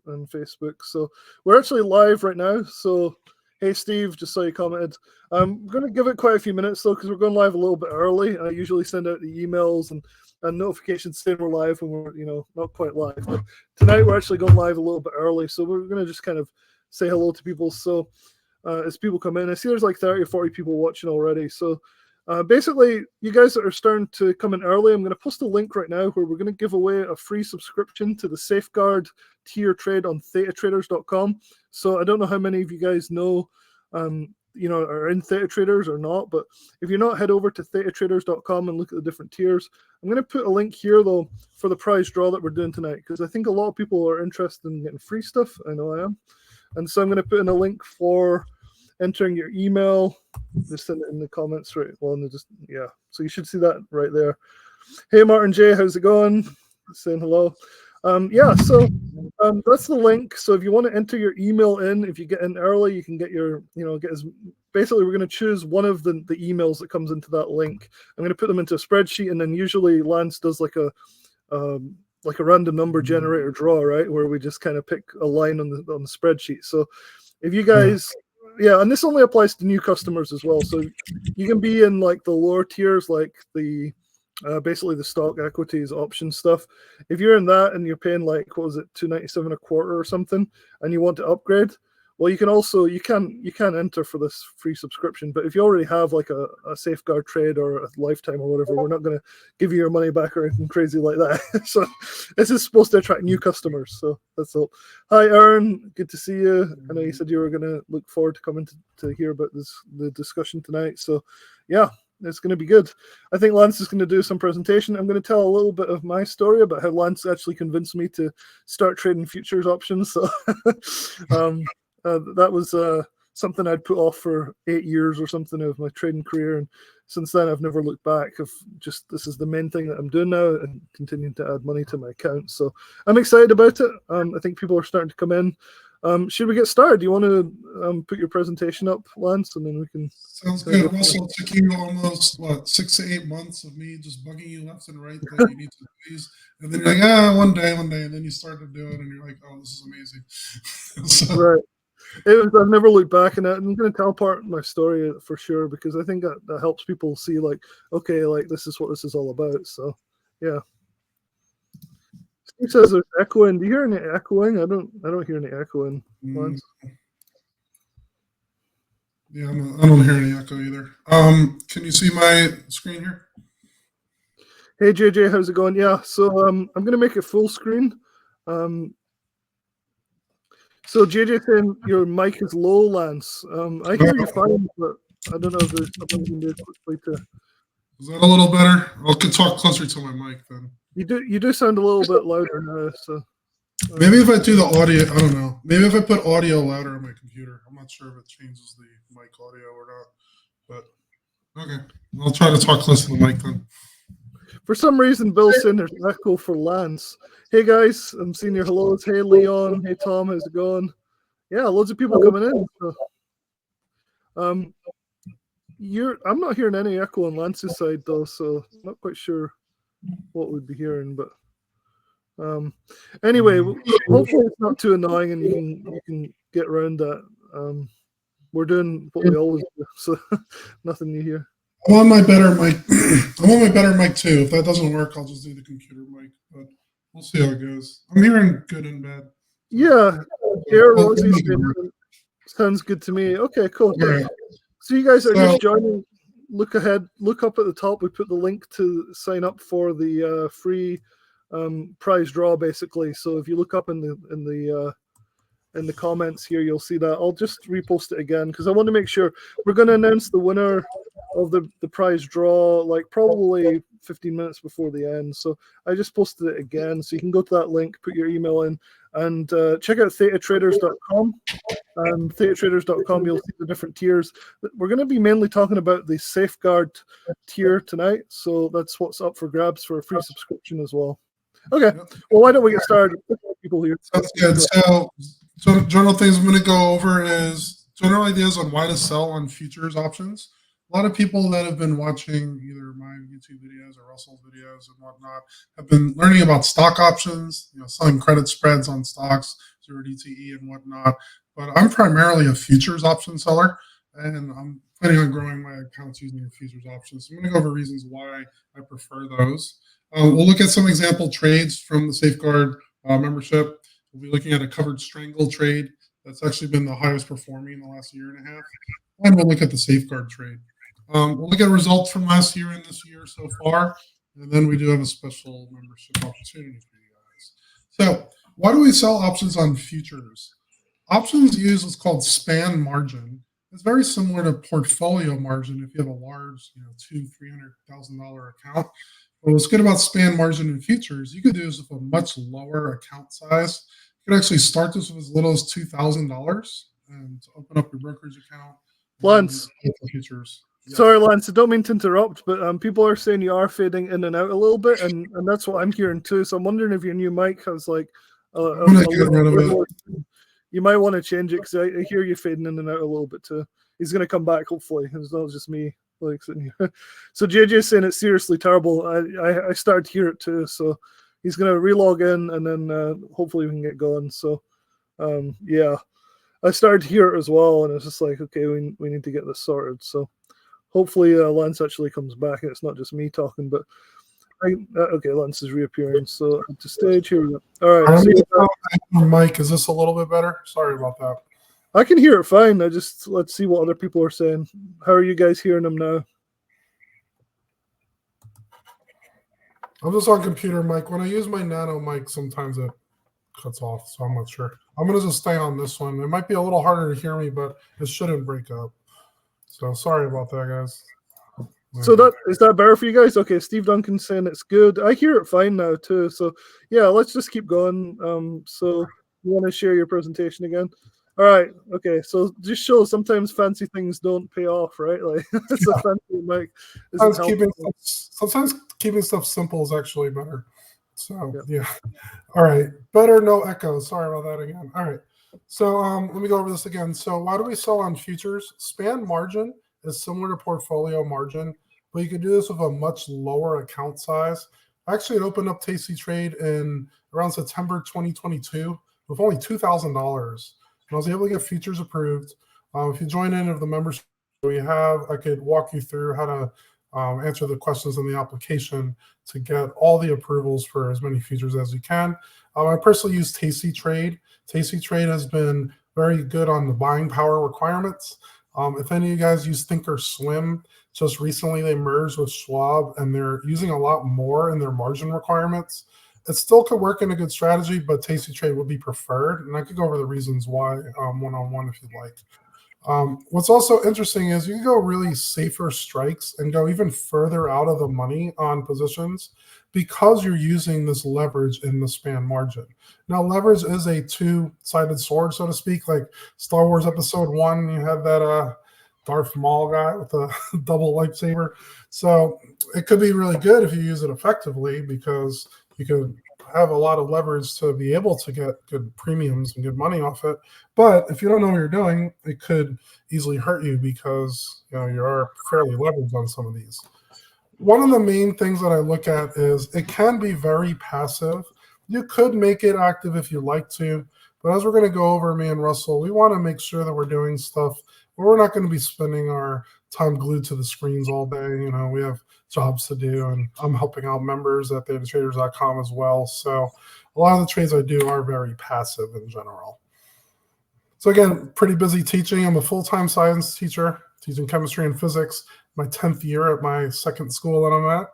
and Facebook. So we're actually live right now. So hey, Steve, just saw you commented. I'm going to give it quite a few minutes though, because we're going live a little bit early. I usually send out the emails and notifications saying we're live when we're, not quite live. But tonight we're actually going live a little bit early. So we're going to just kind of say hello to people. So as people come in, I see there's like 30 or 40 people watching already. So basically, you guys that are starting to come in early, I'm going to post a link right now where we're going to give away a free subscription to the Safeguard tier trade on ThetaTraders.com. So I don't know how many of you guys know, are in ThetaTraders or not, but if you're not, head over to ThetaTraders.com and look at the different tiers. I'm going to put a link here, though, for the prize draw that we're doing tonight, because I think a lot of people are interested in getting free stuff. I know I am. And so I'm going to put in a link for entering your email. Just send it in the comments, right? Well, so you should see that right there. Hey, Martin J, how's it going? Saying hello. So that's the link. So if you want to enter your email in, if you get in early, you can get your, basically we're going to choose one of the emails that comes into that link. I'm going to put them into a spreadsheet, and then usually Lance does like a random number generator draw, right? Where we just kind of pick a line on the spreadsheet. So if you guys, and this only applies to new customers as well. So you can be in like the lower tiers, like the basically the stock equities option stuff. If you're in that and you're paying like, what was it, $2.97 a quarter or something, and you want to upgrade, well, you can also you can enter for this free subscription. But if you already have like a Safeguard trade or a lifetime or whatever, we're not going to give you your money back or anything crazy like that. So this is supposed to attract new customers. So that's all. Hi, Aaron. Good to see you. I know you said you were going to look forward to coming to hear about the discussion tonight. So yeah, it's going to be good. I think Lance is going to do some presentation. I'm going to tell a little bit of my story about how Lance actually convinced me to start trading futures options. So that was something I'd put off for 8 years or something of my trading career, and since then I've never looked back. This is the main thing that I'm doing now, and continuing to add money to my account. So I'm excited about it. I think people are starting to come in. Should we get started? Do you want to put your presentation up, Lance, and then we can? Sounds good. Russell, it took you almost 6 to 8 months of me just bugging you left and right that you need to do these, and then you're like, one day, and then you start to do it, and you're like, oh, this is amazing. Right. I've never looked back, and I'm going to tell part of my story for sure, because I think that helps people see, like, okay, like this is what this is all about. So, yeah. Steve says there's echoing. Do you hear any echoing? I don't hear any echoing. Yeah, I don't hear any echo either. Can you see my screen here? Hey JJ, how's it going? Yeah, so I'm going to make it full screen. So JJ saying your mic is low, Lance. I hear you fine, but I don't know if there's something you can do quickly to. Is that a little better? I could talk closer to my mic then. You do sound a little bit louder now. So maybe if I do the audio, I don't know. Maybe if I put audio louder on my computer, I'm not sure if it changes the mic audio or not. But okay, I'll try to talk close to the mic then. For some reason, Bill's saying there's echo for Lance. Hey guys, I'm seeing your hellos. Hey Leon. Hey Tom, how's it going? Yeah, loads of people coming in. So. I'm not hearing any echo on Lance's side though, so I'm not quite sure what we'd be hearing. But anyway, hopefully it's not too annoying, and you can get around that. We're doing what we always do, so nothing new here. I'm on my better mic. I'm on my better mic too. If that doesn't work, I'll just do the computer mic. But we'll see how it goes. I'm hearing good and bad. Yeah, Rosie sounds good to me. Okay, cool. Right. So you guys are just joining. Look up at the top. We put the link to sign up for the free prize draw, basically. So if you look up in the comments here, you'll see that. I'll just repost it again because I want to make sure we're going to announce the winner of the prize draw like probably 15 minutes before the end. So I just posted it again, so you can go to that link, put your email in, and check out ThetaTraders.com. And ThetaTraders.com, you'll see the different tiers. We're going to be mainly talking about the Safeguard tier tonight, so that's what's up for grabs for a free subscription as well. Okay, well, why don't we get started? People here. Sounds good. So general things I'm going to go over is general ideas on why to sell on futures options. A lot of people that have been watching either my YouTube videos or Russell's videos and whatnot have been learning about stock options, selling credit spreads on stocks, zero DTE and whatnot. But I'm primarily a futures option seller, and I'm planning on growing my accounts using the futures options. So I'm going to go over reasons why I prefer those. We'll look at some example trades from the Safeguard membership. We'll be looking at a covered strangle trade that's actually been the highest performing in the last year and a half. And we'll look at the Safeguard trade. We'll look at results from last year and this year so far. And then we do have a special membership opportunity for you guys. So why do we sell options on futures? Options use what's called span margin. It's very similar to portfolio margin if you have a large, $200,000-$300,000 account. But what's good about span margin in futures, you could do this with a much lower account size. You could actually start this with as little as $2,000 and open up your brokerage account. Lance. Futures. Yes. Sorry, Lance, I don't mean to interrupt, but people are saying you are fading in and out a little bit, and that's what I'm hearing too. So I'm wondering if your new mic has like I'm gonna get rid of it. You might want to change it because I hear you fading in and out a little bit too. He's gonna come back hopefully. It's not just me like sitting here. So JJ's saying it's seriously terrible. I started to hear it too. So he's gonna relog in and then hopefully we can get going. So yeah, I started to hear it as well, and it's just like okay, we need to get this sorted. So hopefully Lance actually comes back and it's not just me talking. But okay, Lance is reappearing. So to stage here. All right. Mike, is this a little bit better? Sorry about that. I can hear it fine. Let's see what other people are saying. How are you guys hearing them now? I'm just on computer mic. When I use my nano mic, sometimes it cuts off, so I'm not sure. I'm gonna just stay on this one. It might be a little harder to hear me, but it shouldn't break up. So sorry about that, guys. So is that better for you guys? Okay, Steve Duncan's saying it's good. I hear it fine now too. So yeah, let's just keep going. So you want to share your presentation again? All right. Okay. So just show sometimes fancy things don't pay off, right? Like it's a fancy mic. Sometimes keeping stuff simple is actually better. So yeah. All right. Better no echo. Sorry about that again. All right. So let me go over this again. So why do we sell on futures? Span margin is similar to portfolio margin, but you can do this with a much lower account size. Actually, it opened up Tasty Trade in around September 2022 with only $2,000. And I was able to get futures approved. If you join any of the membership we have, I could walk you through how to answer the questions in the application to get all the approvals for as many futures as you can. I personally use Tasty Trade. Tasty Trade has been very good on the buying power requirements. If any of you guys use Thinkorswim, just recently they merged with Schwab and they're using a lot more in their margin requirements. It still could work in a good strategy, but Tasty Trade would be preferred. And I could go over the reasons why one-on-one if you'd like. What's also interesting is you can go really safer strikes and go even further out of the money on positions because you're using this leverage in the span margin. Now, leverage is a two-sided sword, so to speak. Like Star Wars Episode 1, you had that Darth Maul guy with a double lightsaber. So it could be really good if you use it effectively because you could have a lot of leverage to be able to get good premiums and good money off it. But if you don't know what you're doing, it could easily hurt you because you are fairly leveraged on some of these. One of the main things that I look at is it can be very passive. You could make it active if you like to, but as we're going to go over, me and Russell, we want to make sure that we're doing stuff where we're not going to be spending our time glued to the screens all day. We have jobs to do, and I'm helping out members at thedatatraders.com as well. So a lot of the trades I do are very passive in general. So again, pretty busy teaching. I'm a full-time science teacher, teaching chemistry and physics, my 10th year at my second school that I'm at.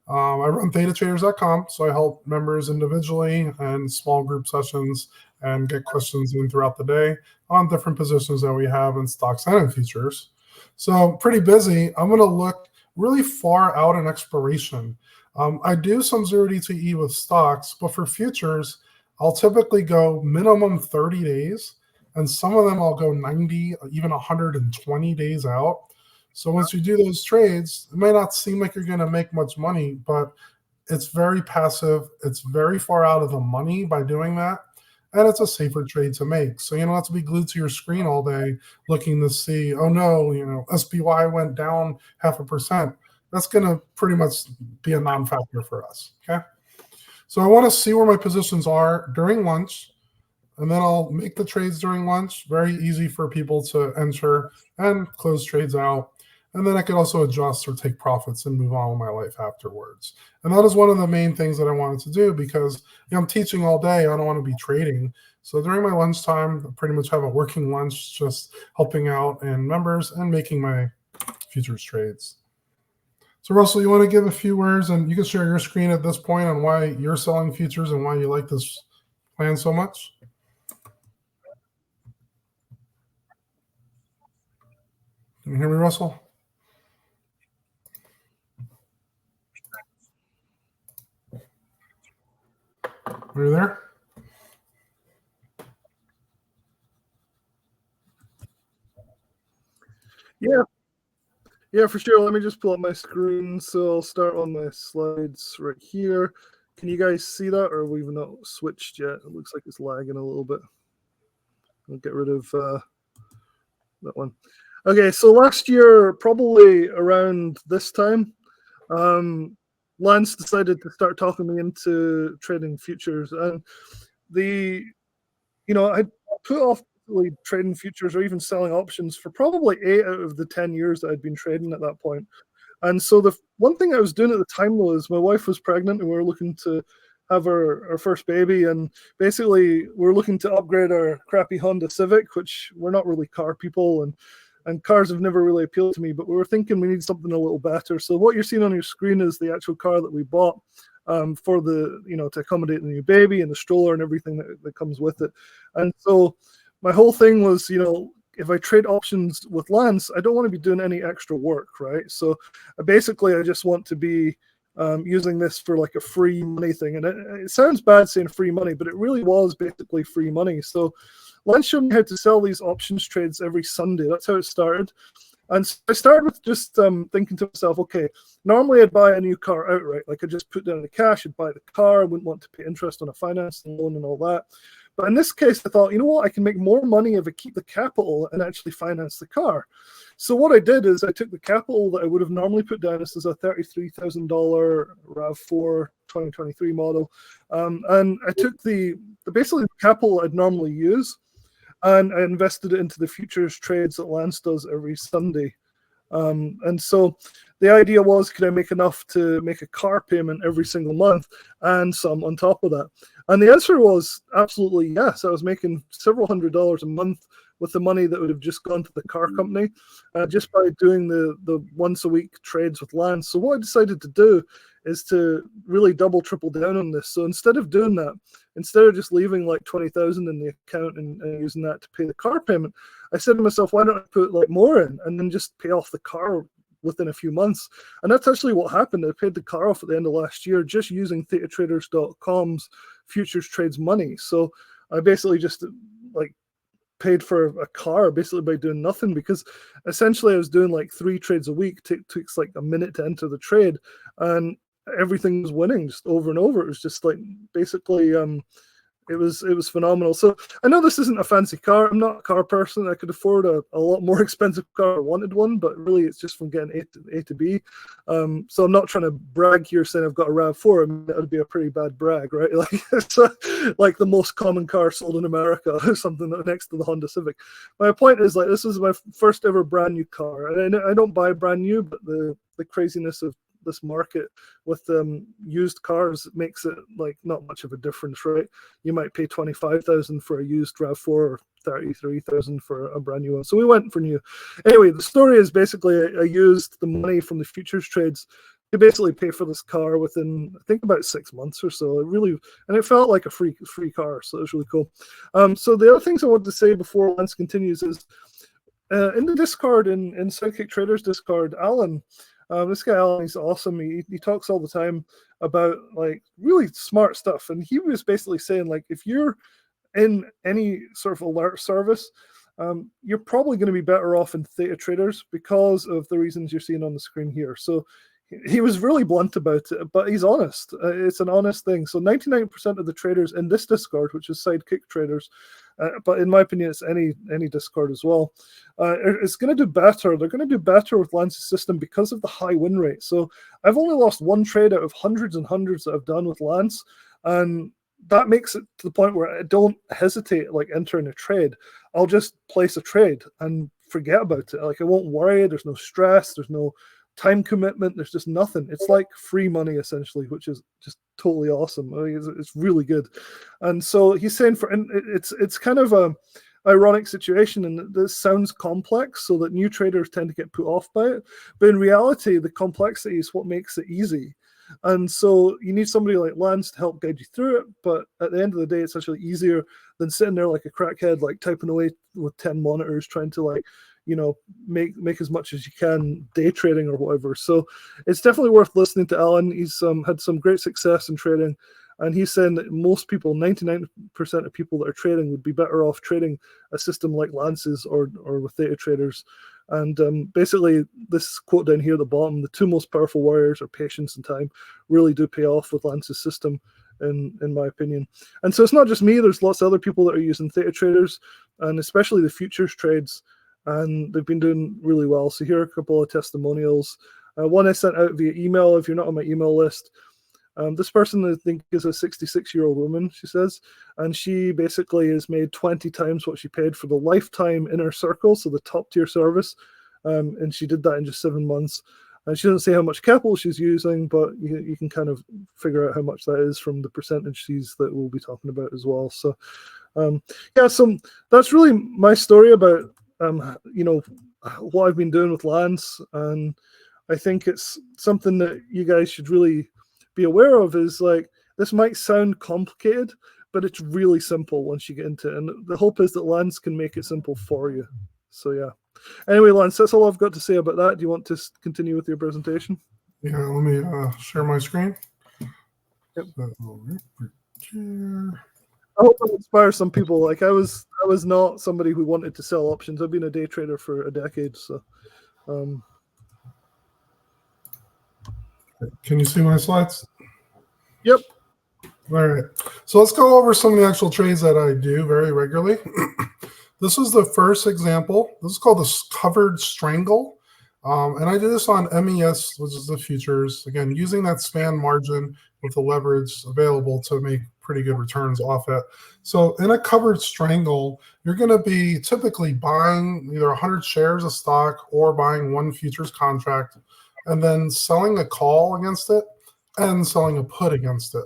I run thedatatraders.com, so I help members individually and small group sessions and get questions in throughout the day on different positions that we have in stocks and in futures. So pretty busy. I'm going to look really far out in expiration. I do some 0 DTE with stocks, but for futures, I'll typically go minimum 30 days, and some of them I'll go 90, even 120 days out. So once you do those trades, it may not seem like you're going to make much money, but it's very passive. It's very far out of the money by doing that. And it's a safer trade to make. So you don't have to be glued to your screen all day looking to see, oh no, SPY went down 0.5%. That's going to pretty much be a non-factor for us, okay? So I want to see where my positions are during lunch. and then I'll make the trades during lunch. Very easy for people to enter and close trades out. And then I could also adjust or take profits and move on with my life afterwards. And that is one of the main things that I wanted to do because I'm teaching all day. I don't want to be trading. So during my lunchtime, I pretty much have a working lunch, just helping out and members and making my futures trades. So Russell, you want to give a few words, and you can share your screen at this point on why you're selling futures and why you like this plan so much? Can you hear me, Russell? Are you there? Yeah, for sure. Let me just pull up my screen. So I'll start on my slides right here. Can you guys see that, or we've not switched yet? It looks like it's lagging a little bit. I'll get rid of that one. Okay, so last year, probably around this time, Lance decided to start talking me into trading futures, and I put off trading futures or even selling options for probably 8 out of the 10 years that I'd been trading at that point. And so the one thing I was doing at the time though is my wife was pregnant and we were looking to have our first baby, and basically we're looking to upgrade our crappy Honda Civic, which we're not really car people, and cars have never really appealed to me, but we were thinking we need something a little better. So what you're seeing on your screen is the actual car that we bought for the, to accommodate the new baby and the stroller and everything that comes with it. And so my whole thing was, if I trade options with Lance, I don't want to be doing any extra work, right? So basically I just want to be using this for like a free money thing. And it sounds bad saying free money, but it really was basically free money. So Lance showed me how to sell these options trades every Sunday. That's how it started. And so I started with just thinking to myself, okay, normally I'd buy a new car outright. Like I'd just put down the cash, I'd buy the car, I wouldn't want to pay interest on a financing loan and all that. But in this case, I thought, you know what, I can make more money if I keep the capital and actually finance the car. So what I did is I took the capital that I would have normally put down. This is a $33,000 RAV4 2023 model. And I took basically the capital I'd normally use, and I invested it into the futures trades that Lance does every Sunday. And so the idea was, could I make enough to make a car payment every single month and some on top of that? And the answer was absolutely yes. I was making several $100s a month with the money that would have just gone to the car company just by doing the once a week trades with Lance. So what I decided to do is to really double, triple down on this. So instead of doing that, instead of just leaving like 20,000 in the account and using that to pay the car payment, I said to myself, why don't I put like more in and then just pay off the car within a few months? And that's actually what happened. I paid the car off at the end of last year just using ThetaTraders.com's futures trades money. So I basically just paid for a car basically by doing nothing, because essentially I was doing like 3 trades a week. Takes like a minute to enter the trade, and everything was winning just over and over. It was just like basically it was phenomenal. So I know this isn't a fancy car. I'm not a car person. I could afford a lot more expensive car if I wanted one, but really it's just from getting A to B. So I'm not trying to brag here saying I've got a RAV4. I mean, that would be a pretty bad brag, right? Like it's like the most common car sold in America or something next to the Honda Civic. My point is, like, this is my first ever brand new car. And I don't buy brand new, but the craziness of this market with used cars makes it like not much of a difference, right? You might pay 25,000 for a used RAV4 or 33,000 for a brand new one. So we went for new. Anyway, the story is basically I used the money from the futures trades to basically pay for this car within, I think, about 6 months or so. It felt like a free car, so it was really cool. So the other things I wanted to say before Lance continues is in the Discord, in Sidekick Traders Discord, Alan. This guy Alan, he's awesome. He talks all the time about like really smart stuff, and he was basically saying, like, if you're in any sort of alert service, you're probably going to be better off in Theta Traders because of the reasons you're seeing on the screen here. So he was really blunt about it, but he's honest. It's an honest thing. So 99% of the traders in this Discord, which is Sidekick Traders, but in my opinion, it's any Discord as well, it's going to do better. They're going to do better with Lance's system because of the high win rate. So I've only lost one trade out of hundreds and hundreds that I've done with Lance, and that makes it to the point where I don't hesitate like entering a trade. I'll just place a trade and forget about it. Like I won't worry. There's no stress. There's no time commitment. There's just nothing. It's like free money essentially, which is just totally awesome. I mean, it's really good. And so he's saying and it's kind of a ironic situation, and this sounds complex, so that new traders tend to get put off by it. But in reality, the complexity is what makes it easy. And so you need somebody like Lance to help guide you through it. But at the end of the day, it's actually easier than sitting there like a crackhead, like typing away with 10 monitors, trying to like, you know, make as much as you can day trading or whatever. So it's definitely worth listening to Alan. He's had some great success in trading. And he's saying that most people, 99% of people that are trading, would be better off trading a system like Lance's or with theta traders. And basically, this quote down here at the bottom, the two most powerful warriors are patience and time, really do pay off with Lance's system, in my opinion. And so it's not just me. There's lots of other people that are using theta traders, and especially the futures trades, and they've been doing really well. So here are a couple of testimonials. One I sent out via email. If you're not on my email list, this person, I think, is a 66-year-old woman, she says, and she basically has made 20 times what she paid for the lifetime inner circle, so the top tier service, and she did that in just 7 months. And she doesn't say how much capital she's using, but you can kind of figure out how much that is from the percentage fees that we'll be talking about as well. So, yeah, so that's really my story about, you know, what I've been doing with Lance, and I think it's something that you guys should really be aware of. Is like, this might sound complicated, but it's really simple once you get into it. And the hope is that Lance can make it simple for you. So yeah. Anyway, Lance, that's all I've got to say about that. Do you want to continue with your presentation? Yeah, let me share my screen. Yep. So, I hope it inspires some people. Like I was not somebody who wanted to sell options. I've been a day trader for a decade. So can you see my slides? Yep. All right. So let's go over some of the actual trades that I do very regularly. This is the first example. This is called the covered strangle. And I do this on MES, which is the futures. Again, using that span margin with the leverage available to make pretty good returns off it. So in a covered strangle, you're going to be typically buying either 100 shares of stock or buying one futures contract, and then selling a call against it and selling a put against it.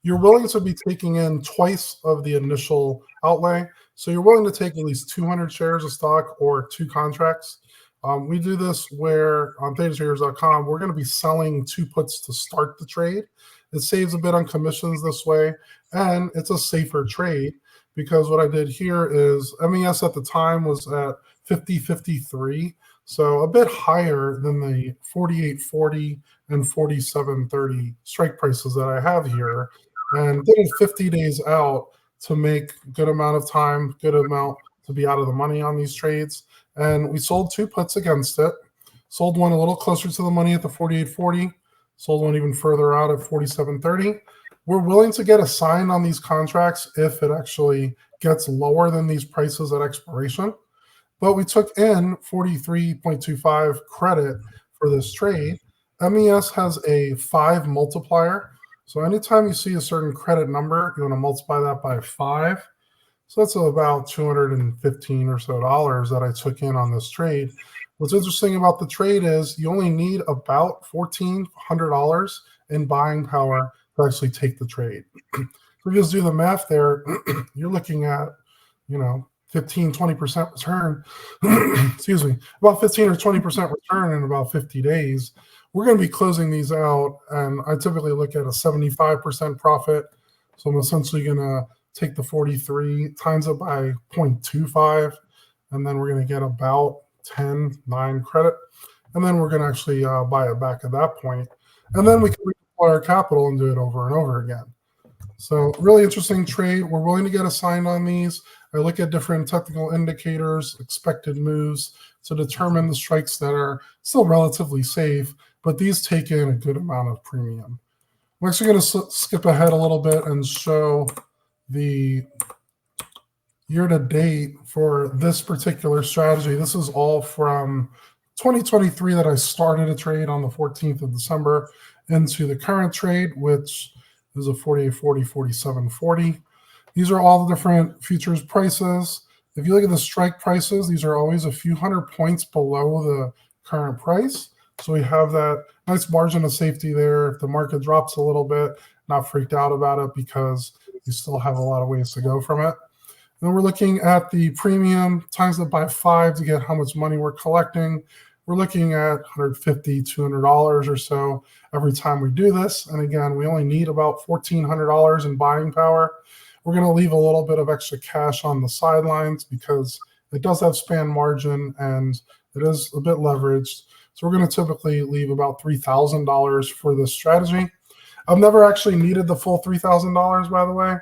You're willing to be taking in twice of the initial outlay. So you're willing to take at least 200 shares of stock or 2 contracts. We do this where on thetatraders.com, we're going to be selling 2 puts to start the trade. It saves a bit on commissions this way, and it's a safer trade because what I did here is MES at the time was at 50.53, so a bit higher than the 48.40 and 47.30 strike prices that I have here, and did it 50 days out to make good amount of time, good amount to be out of the money on these trades. And we sold 2 puts against it, sold one a little closer to the money at the 48.40, sold one even further out at 47.30. We're willing to get assigned on these contracts if it actually gets lower than these prices at expiration. But we took in 43.25 credit for this trade. MES has a 5 multiplier. So anytime you see a certain credit number, you want to multiply that by 5. So that's about $215 or so that I took in on this trade. What's interesting about the trade is you only need about $1,400 in buying power to actually take the trade. So if you just do the math there, you're looking at, 15, 20% return. Excuse me, about 15 or 20% return in about 50 days. We're going to be closing these out, and I typically look at a 75% profit. So I'm essentially going to take the 43 times it by 0.25, and then we're going to get about 10.9 credit, and then we're going to actually buy it back at that point, and then we can redeploy our capital and do it over and over again. So really interesting trade. We're willing to get assigned on these. I look at different technical indicators, expected moves to determine the strikes that are still relatively safe, but these take in a good amount of premium. I'm actually going to skip ahead a little bit and show the year-to-date for this particular strategy. This is all from 2023 that I started a trade on the 14th of December into the current trade, which There's a 48.40, 47.40. These are all the different futures prices. If you look at the strike prices, these are always a few hundred points below the current price. So we have that nice margin of safety there. If the market drops a little bit, not freaked out about it because you still have a lot of ways to go from it. Then we're looking at the premium, times it by 5 to get how much money we're collecting. We're looking at $150, $200 or so every time we do this. And again, we only need about $1,400 in buying power. We're going to leave a little bit of extra cash on the sidelines because it does have span margin and it is a bit leveraged. So we're going to typically leave about $3,000 for this strategy. I've never actually needed the full $3,000, by the way,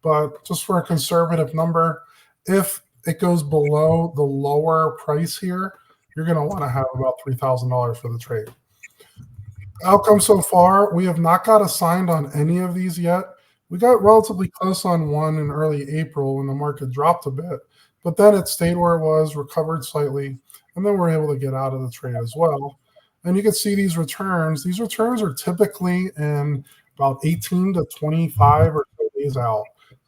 but just for a conservative number, if it goes below the lower price here, you're going to want to have about $3,000 for the trade. Outcome so far, we have not got assigned on any of these yet. We got relatively close on one in early April when the market dropped a bit, but then it stayed where it was, recovered slightly, and then we're able to get out of the trade as well. And you can see these returns. These returns are typically in about 18 to 25 or so days out.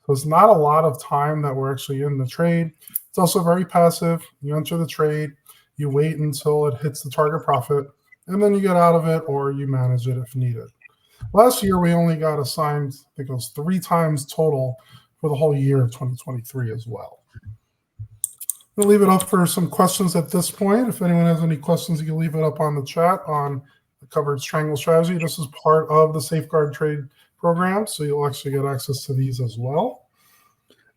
So it's not a lot of time that we're actually in the trade. It's also very passive. You enter the trade, you wait until it hits the target profit, and then you get out of it or you manage it if needed. Last year, we only got assigned, I think it was 3 times total for the whole year of 2023 as well. We'll leave it up for some questions at this point. If anyone has any questions, you can leave it up on the chat on the covered strangle strategy. This is part of the Safeguard Trade program, so you'll actually get access to these as well.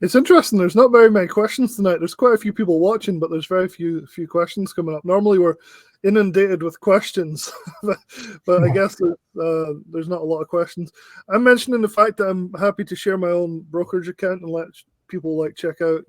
It's interesting. There's not very many questions tonight. There's quite a few people watching, but there's very few questions coming up. Normally, we're inundated with questions, but I guess there's not a lot of questions. I'm mentioning the fact that I'm happy to share my own brokerage account and let people check out,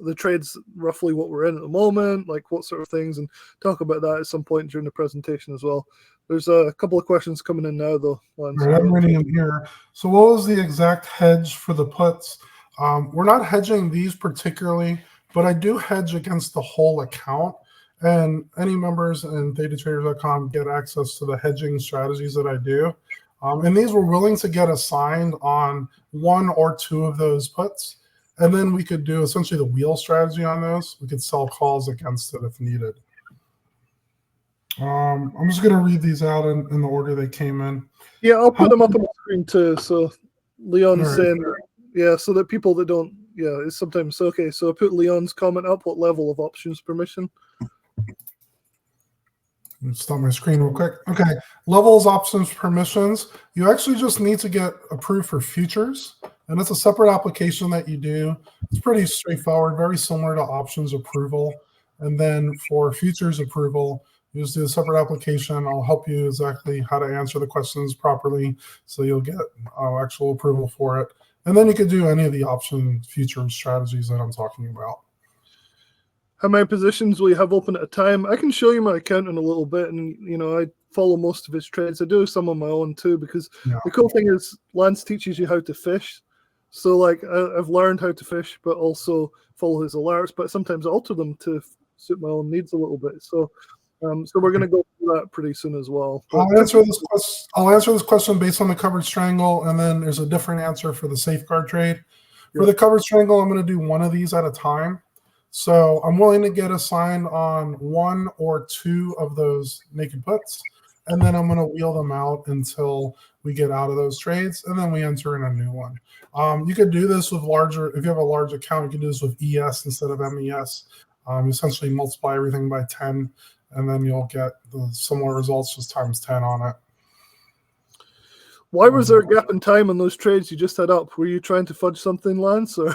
the trades, roughly what we're in at the moment, like what sort of things, and talk about that at some point during the presentation as well. There's a couple of questions coming in now, though. Right, I'm reading them here. So what was the exact hedge for the puts? We're not hedging these particularly, but I do hedge against the whole account. And any members in thetatraders.com get access to the hedging strategies that I do. And these we're willing to get assigned on 1 or 2 of those puts. And then we could do essentially the wheel strategy on those. We could sell calls against it if needed. I'm just going to read these out in the order they came in. Yeah, I'll put them up on the screen too. So Leon's saying, so that people that don't, it's sometimes okay. So I put Leon's comment up. What level of options permission? Stop my screen real quick. Okay, levels, options, permissions. You actually just need to get approved for futures, and it's a separate application that you do. It's pretty straightforward, very similar to options approval. And then for futures approval, you just do a separate application. I'll help you exactly how to answer the questions properly, so you'll get actual approval for it. And then you could do any of the option futures strategies that I'm talking about. How many positions will you have open at a time? I can show you my account in a little bit, and I follow most of his trades. I do some on my own too, because the cool thing is Lance teaches you how to fish. So I've learned how to fish, but also follow his alerts. But sometimes I alter them to suit my own needs a little bit. So we're going to go through that pretty soon as well. But I'll answer this question based on the covered strangle, and then there's a different answer for the safeguard trade. For the covered strangle, I'm going to do one of these at a time. So I'm willing to get assigned on 1 or 2 of those naked puts, and then I'm going to wheel them out until we get out of those trades, and then we enter in a new one. You could do this with if you have a large account, you can do this with ES instead of MES. Essentially multiply everything by 10, and then you'll get the similar results, just times 10 on it. Why was there a gap in time on those trades you just had up? Were you trying to fudge something, Lance? Or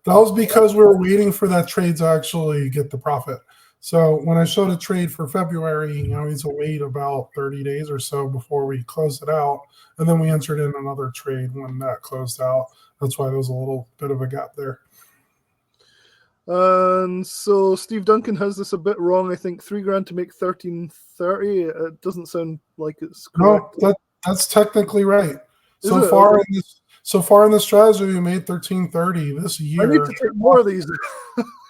That was because we were waiting for that trade to actually get the profit. So when I showed a trade for February, we need to wait about 30 days or so before we closed it out. And then we entered in another trade when that closed out. That's why there was a little bit of a gap there. And so Steve Duncan has this a bit wrong. I think $3,000 to make 1330. It doesn't sound like it's correct. No, that's technically right. So far in this strategy, we made 1330 this year. I need to take more of these.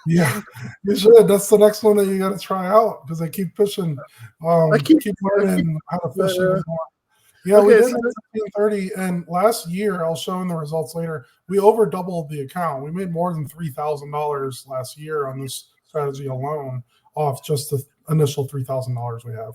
Yeah, you should. That's the next one that you got to try out, because I keep pushing. I keep learning how to fish even more. Yeah, we Okay, did so 1530, and last year I'll show in the results later. We over doubled the account. We made more than $3,000 last year on this strategy alone, off just the initial $3,000 we have.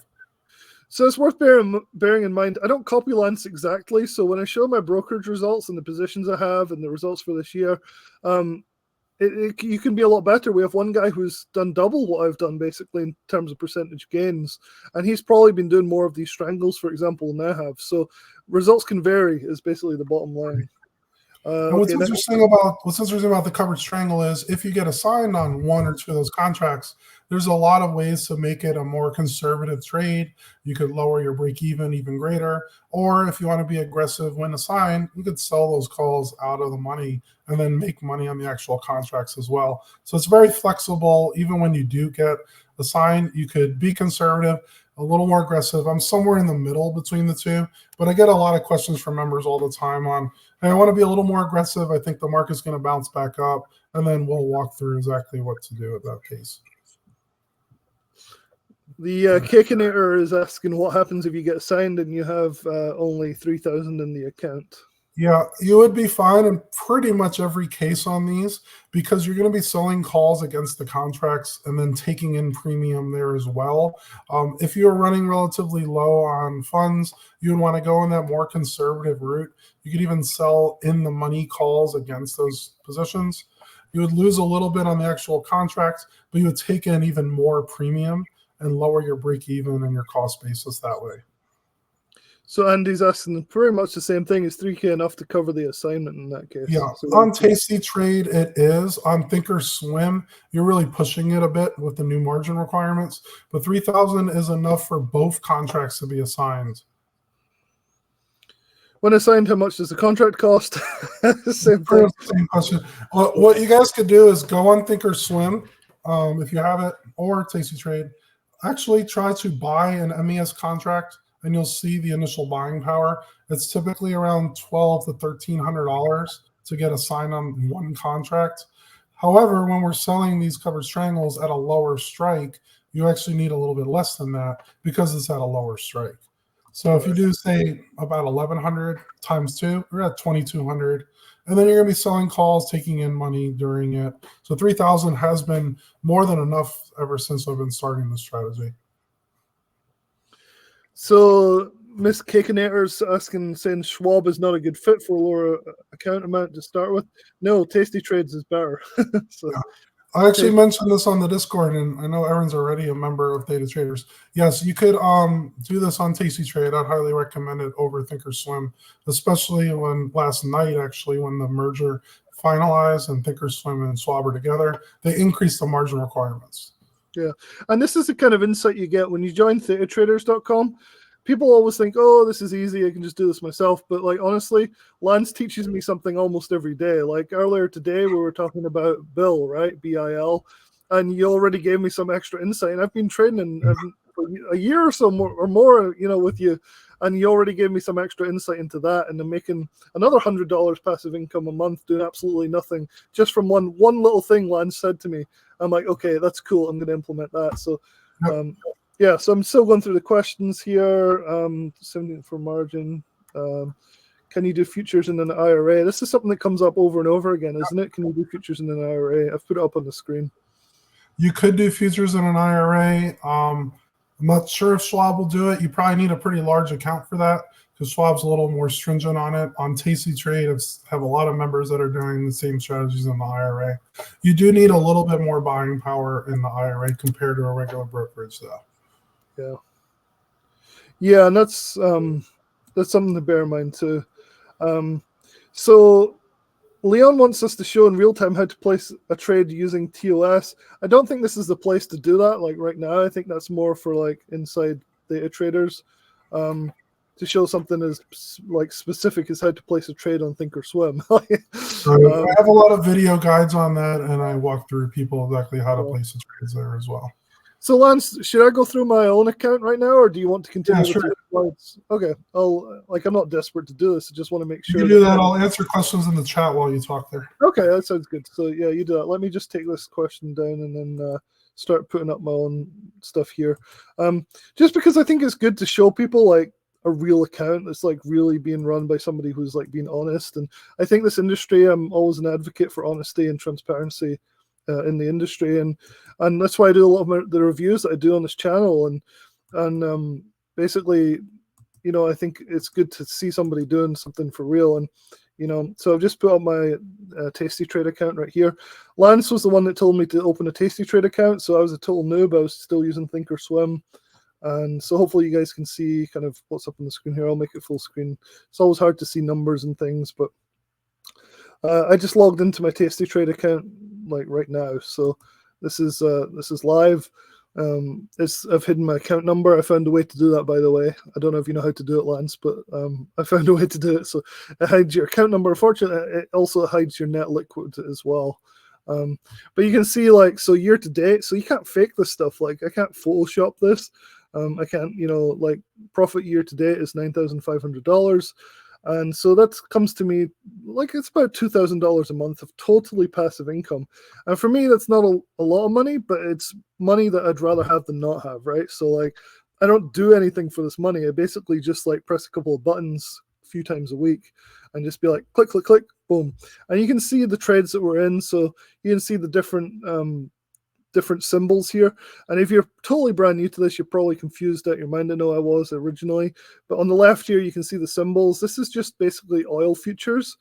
So it's worth bearing in mind. I don't copy Lance exactly. So when I show my brokerage results and the positions I have and the results for this year, you can be a lot better. We have one guy who's done double what I've done, basically, in terms of percentage gains. And he's probably been doing more of these strangles, for example, than I have. So results can vary, is basically the bottom line. And what's interesting about the covered strangle is if you get assigned on one or two of those contracts, there's a lot of ways to make it a more conservative trade. You could lower your break even greater, or if you want to be aggressive when assigned, you could sell those calls out of the money and then make money on the actual contracts as well. So it's very flexible. Even when you do get assigned, you could be conservative, a little more aggressive. I'm somewhere in the middle between the two, but I get a lot of questions from members all the time on, hey, I want to be a little more aggressive. I think the market's going to bounce back up, and then we'll walk through exactly what to do with that case. The Kakinator is asking what happens if you get assigned and you have only 3,000 in the account. Yeah, you would be fine in pretty much every case on these because you're going to be selling calls against the contracts and then taking in premium there as well. If you're running relatively low on funds, you would want to go in that more conservative route. You could even sell in the money calls against those positions. You would lose a little bit on the actual contract, but you would take in even more premium and lower your break even and your cost basis that way. So Andy's asking pretty much the same thing. Is 3K enough to cover the assignment in that case? Yeah, so on Tasty Trade it is. On Thinkorswim, you're really pushing it a bit with the new margin requirements, but 3,000 is enough for both contracts to be assigned. When assigned, how much does the contract cost? Same thing. Same question. What you guys could do is go on Thinkorswim if you have it, or Tasty Trade. Actually, try to buy an MES contract, and you'll see the initial buying power. It's typically around $1,200 to $1,300 to get assigned on one contract. However, when we're selling these covered strangles at a lower strike, you actually need a little bit less than that because it's at a lower strike. So if you do say about 1,100 times 2, we're at 2,200, and then you're going to be selling calls, taking in money during it. So 3,000 has been more than enough ever since I've been starting this strategy. So Miss Kakinator's asking, saying Schwab is not a good fit for a lower account amount to start with. No, Tasty Trades is better. So. Yeah. I actually mentioned this on the Discord, and I know Aaron's already a member of Data Traders. Yes, you could do this on Tasty Trade. I'd highly recommend it over Thinkorswim, especially when last night, actually, when the merger finalized and Thinkorswim and Schwab are together, they increased the margin requirements. Yeah, and this is the kind of insight you get when you join thetatraders.com. People always think, oh, this is easy, I can just do this myself. But like, honestly, Lance teaches me something almost every day. Like earlier today, we were talking about BIL, right? BIL. And you already gave me some extra insight. And I've been trading for a year or so more, with you. And you already gave me some extra insight into that. And I'm making another $100 passive income a month doing absolutely nothing just from one little thing Lance said to me. I'm like, okay, that's cool. I'm going to implement that. So, yeah, so I'm still going through the questions here. 17 for margin. Can you do futures in an IRA? This is something that comes up over and over again, isn't it? Can you do futures in an IRA? I've put it up on the screen. You could do futures in an IRA. I'm not sure if Schwab will do it. You probably need a pretty large account for that because Schwab's a little more stringent on it. On Tasty Trade, I have a lot of members that are doing the same strategies in the IRA. You do need a little bit more buying power in the IRA compared to a regular brokerage, though. Yeah, and that's something to bear in mind too. So Leon wants us to show in real time how to place a trade using TOS. I don't think this is the place to do that. Like right now, I think that's more for like inside data traders to show something as like specific as how to place a trade on Thinkorswim. I have a lot of video guides on that, and I walk through people exactly how to place the trades there as well. So Lance, should I go through my own account right now, or do you want to continue? Yeah, sure. Slides? Okay, I'm not desperate to do this. I just want to make sure. You do that. I'll answer questions in the chat while you talk there. Okay, that sounds good. So yeah, you do that. Let me just take this question down and then start putting up my own stuff here. Just because I think it's good to show people like a real account that's like really being run by somebody who's like being honest. And I think this industry, I'm always an advocate for honesty and transparency in the industry, and that's why I do a lot of the reviews that I do on this channel. And basically, you know, I think it's good to see somebody doing something for real. And you know, so I've just put up my Tasty Trade account right here. Lance was the one that told me to open a Tasty Trade account, so I was a total noob. I was still using Thinkorswim. And so hopefully you guys can see kind of what's up on the screen here. I'll make it full screen. It's always hard to see numbers and things, but I just logged into my Tasty Trade account like right now. So this is live. I've hidden my account number. I found a way to do that, by the way. I don't know if you know how to do it, Lance, but I found a way to do it. So it hides your account number. Unfortunately, it also hides your net liquid as well. But you can see, like, so year to date, so you can't fake this stuff. Like, I can't Photoshop this. I can't, you know, like, profit year to date is $9,500. And so that comes to me like it's about $2,000 a month of totally passive income. And for me, that's not a lot of money, but it's money that I'd rather have than not have, right? So, like, I don't do anything for this money. I basically just, like, press a couple of buttons a few times a week and just be like, click, click, click, boom. And you can see the trades that we're in. So you can see the different symbols here. And if you're totally brand new to this, you're probably confused out your mind. I know I was originally. But on the left here, you can see the symbols. This is just basically oil futures,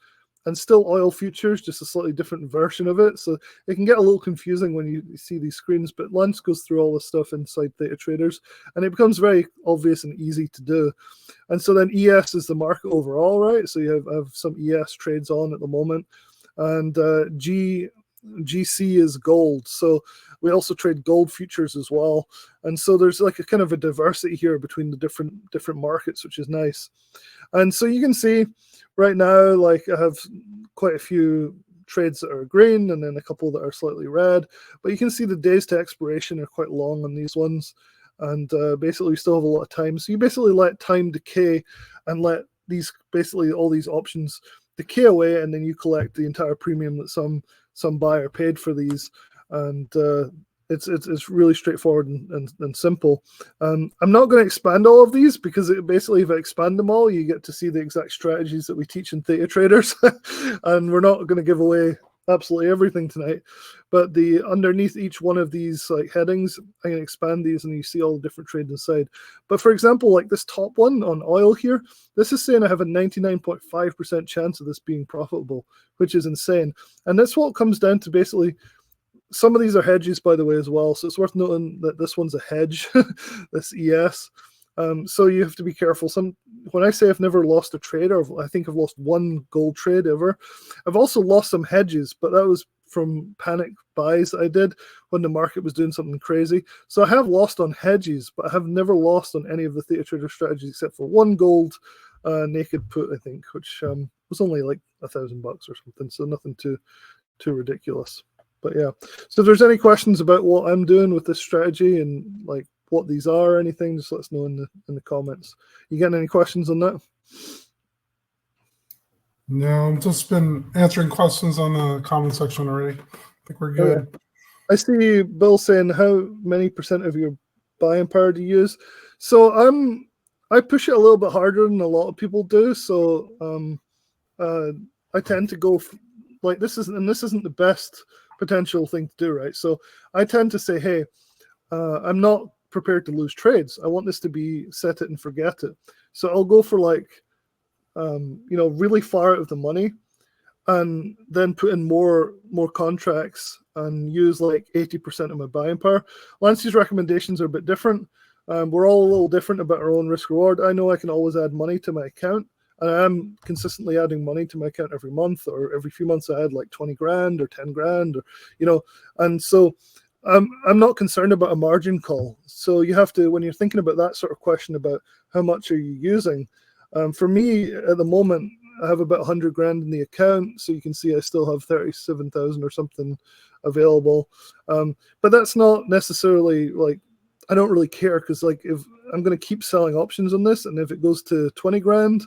and still oil futures, just a slightly different version of it. So it can get a little confusing when you see these screens, but Lance goes through all this stuff inside Theta Traders, and it becomes very obvious and easy to do. And so then ES is the market overall, right? So you have some ES trades on at the moment, and GC is gold. So we also trade gold futures as well. And so there's like a kind of a diversity here between the different markets, which is nice. And so you can see right now, like, I have quite a few trades that are green and then a couple that are slightly red. But you can see the days to expiration are quite long on these ones. And basically we still have a lot of time. So you basically let time decay and let these, basically all these options decay away, and then you collect the entire premium that some buyer paid for these. And it's really straightforward and simple. I'm not going to expand all of these because basically if I expand them all, you get to see the exact strategies that we teach in Theta Traders. And we're not going to give away absolutely everything tonight. But the underneath each one of these like headings, I can expand these and you see all the different trades inside. But for example, like this top one on oil here, this is saying I have a 99.5% chance of this being profitable, which is insane. And that's what comes down to basically. Some of these are hedges, by the way, as well. So it's worth noting that this one's a hedge, this ES. So you have to be careful. When I say I've never lost a trade, or I think I've lost one gold trade ever, I've also lost some hedges, but that was from panic buys that I did when the market was doing something crazy. So I have lost on hedges, but I have never lost on any of the Theta Trader strategies except for one gold naked put, I think, which was only like $1,000 or something. So nothing too ridiculous. But yeah, so if there's any questions about what I'm doing with this strategy and like what these are or anything, just let us know in the comments. You getting any questions on that? No, I've just been answering questions on the comment section already. I think we're good. Okay. I see Bill saying how many percent of your buying power do you use? So I push it a little bit harder than a lot of people do. So I tend to go like this isn't the best potential thing to do, right? So I tend to say, hey, I'm not prepared to lose trades. I want this to be set it and forget it. So I'll go for like, really far out of the money, and then put in more contracts and use like 80% of my buying power. Lance's recommendations are a bit different. We're all a little different about our own risk reward. I know I can always add money to my account. And I'm consistently adding money to my account every month, or every few months I add like 20 grand or 10 grand, or, and so I'm not concerned about a margin call. So you have to, when you're thinking about that sort of question about how much are you using, for me at the moment, I have about 100 grand in the account. So you can see I still have 37,000 or something available. But that's not necessarily like, I don't really care, because like if I'm going to keep selling options on this, and if it goes to 20 grand,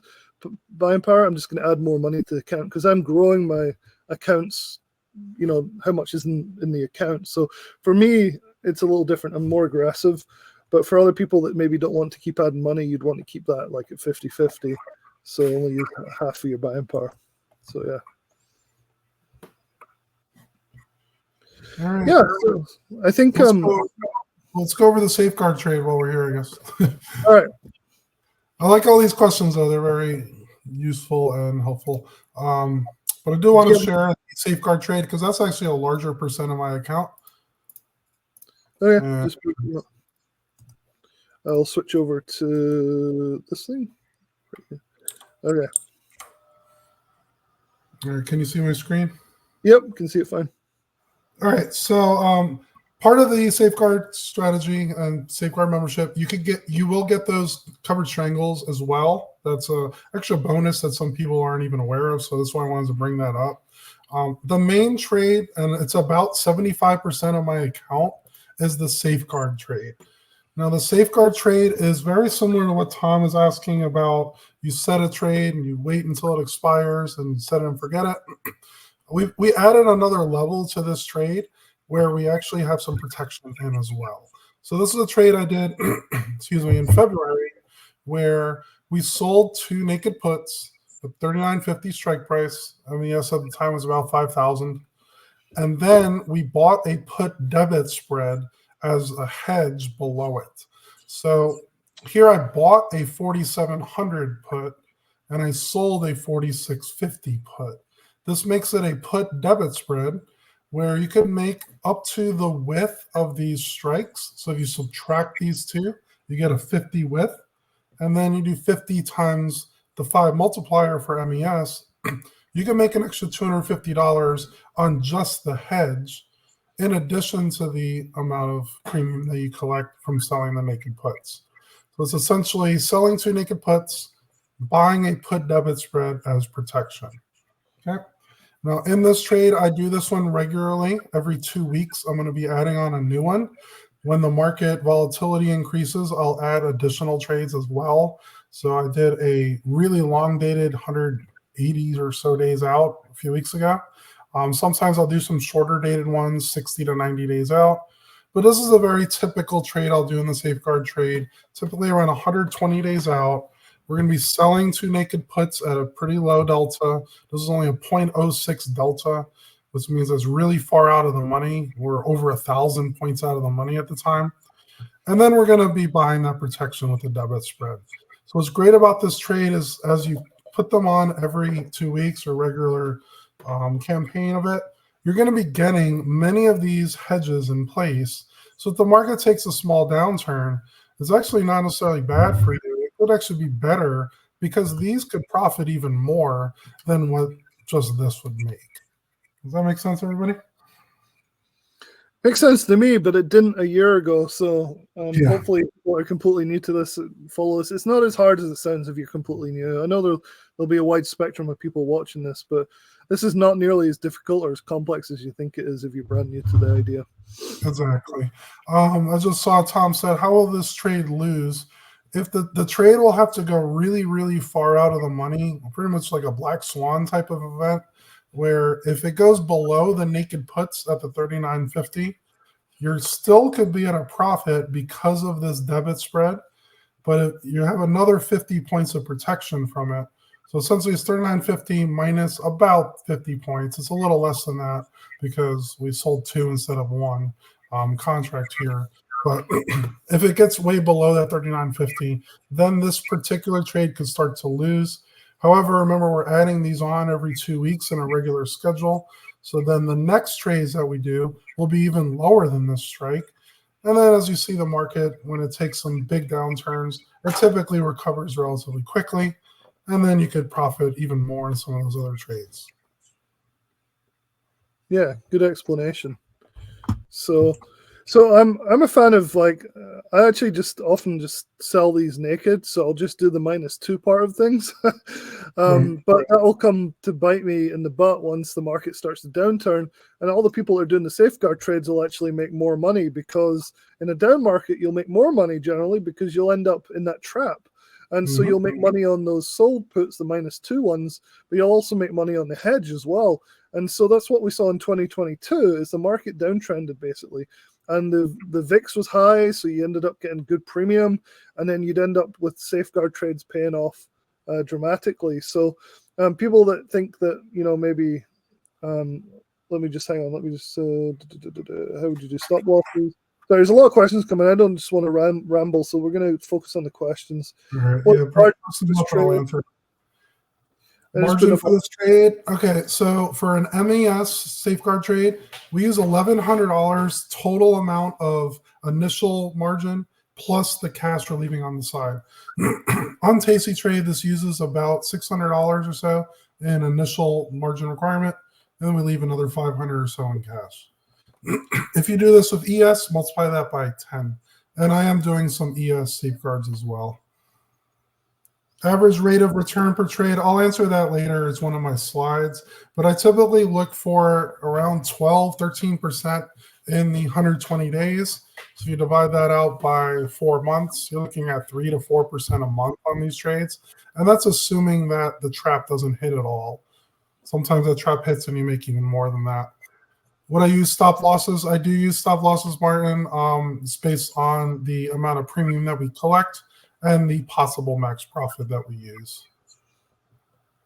buying power, I'm just going to add more money to the account because I'm growing my accounts, how much is in the account. So for me, it's a little different. I'm more aggressive. But for other people that maybe don't want to keep adding money, you'd want to keep that like at 50-50. So only use half of your buying power. So yeah. All right. Yeah, so I think let's go over the safeguard trade while we're here, I guess. all right. I like all these questions though; they're very useful and helpful. But I do want to share the safeguard trade because that's actually a larger percent of my account. Okay, I'll switch over to this thing. Okay. All right, can you see my screen? Yep, can see it fine. All right, so part of the safeguard strategy and safeguard membership, you will get those covered strangles as well. That's a extra bonus that some people aren't even aware of. So that's why I wanted to bring that up. The main trade, and it's about 75% of my account, is the safeguard trade. Now, the safeguard trade is very similar to what Tom is asking about. You set a trade and you wait until it expires and set it and forget it. We added another level to this trade where we actually have some protection in as well. So this is a trade I did, excuse me, in February, where we sold 2 naked puts at $39.50 strike price. MES at the time was about 5,000. And then we bought a put debit spread as a hedge below it. So here I bought a 4,700 put and I sold a 4,650 put. This makes it a put debit spread where you can make up to the width of these strikes. So if you subtract these two, you get a 50 width. And then you do 50 times the 5 multiplier for MES. You can make an extra $250 on just the hedge, in addition to the amount of premium that you collect from selling the naked puts. So it's essentially selling 2 naked puts, buying a put debit spread as protection. Okay. Now in this trade, I do this one regularly. Every 2 weeks, I'm going to be adding on a new one. When the market volatility increases, I'll add additional trades as well. So I did a really long dated 180 or so days out a few weeks ago. Sometimes I'll do some shorter dated ones, 60 to 90 days out. But this is a very typical trade I'll do in the safeguard trade, typically around 120 days out. We're going to be selling 2 naked puts at a pretty low delta. This is only a 0.06 delta, which means it's really far out of the money. We're over 1,000 points out of the money at the time. And then we're going to be buying that protection with the debit spread. So what's great about this trade is as you put them on every 2 weeks or regular campaign of it, you're going to be getting many of these hedges in place. So if the market takes a small downturn, it's actually not necessarily bad for you. It could actually be better because these could profit even more than what just this would make. Does that make sense, everybody? Makes sense to me, but it didn't a year ago. So hopefully people are completely new to this follow this. It's not as hard as it sounds if you're completely new. I know there'll be a wide spectrum of people watching this, but this is not nearly as difficult or as complex as you think it is if you're brand new to the idea. Exactly. I just saw Tom said, how will this trade lose? If the trade will have to go really, really far out of the money, pretty much like a black swan type of event, where if it goes below the naked puts at the 39.50, you still could be at a profit because of this debit spread, but you have another 50 points of protection from it. So essentially it's 39.50 minus about 50 points. It's a little less than that because we sold 2 instead of 1 contract here. But if it gets way below that 39.50, then this particular trade could start to lose. However, remember, we're adding these on every 2 weeks in a regular schedule. So then the next trades that we do will be even lower than this strike. And then as you see the market, when it takes some big downturns, it typically recovers relatively quickly. And then you could profit even more in some of those other trades. Yeah, good explanation. So I'm a fan of I actually just often just sell these naked, so I'll just do the -2 part of things. But that will come to bite me in the butt once the market starts to downturn, and all the people that are doing the safeguard trades will actually make more money because in a down market you'll make more money generally because you'll end up in that trap. And so you'll make money on those sold puts, the -2 ones, but you'll also make money on the hedge as well. And so that's what we saw in 2022 is the market downtrended basically. And the VIX was high, so you ended up getting good premium, and then you'd end up with safeguard trades paying off dramatically. So people that think that, maybe, let me just hang on, let me just, how would you do stop losses? There's a lot of questions coming. I don't just want to ramble, so we're going to focus on the questions. Right. I'll answer. Margin for this trade. Okay, so for an MES safeguard trade, we use $1,100 total amount of initial margin plus the cash we're leaving on the side. On Tasty Trade, this uses about $600 or so in initial margin requirement, and then we leave another $500 or so in cash. If you do this with ES, multiply that by 10. And I am doing some ES safeguards as well. Average rate of return per trade, I'll answer that later. It's one of my slides. But I typically look for around 12, 13% in the 120 days. So if you divide that out by 4 months, you're looking at 3 to 4% a month on these trades. And that's assuming that the trap doesn't hit at all. Sometimes that trap hits and you make even more than that. Would I use stop losses? I do use stop losses, Martin. It's based on the amount of premium that we collect and the possible max profit that we use.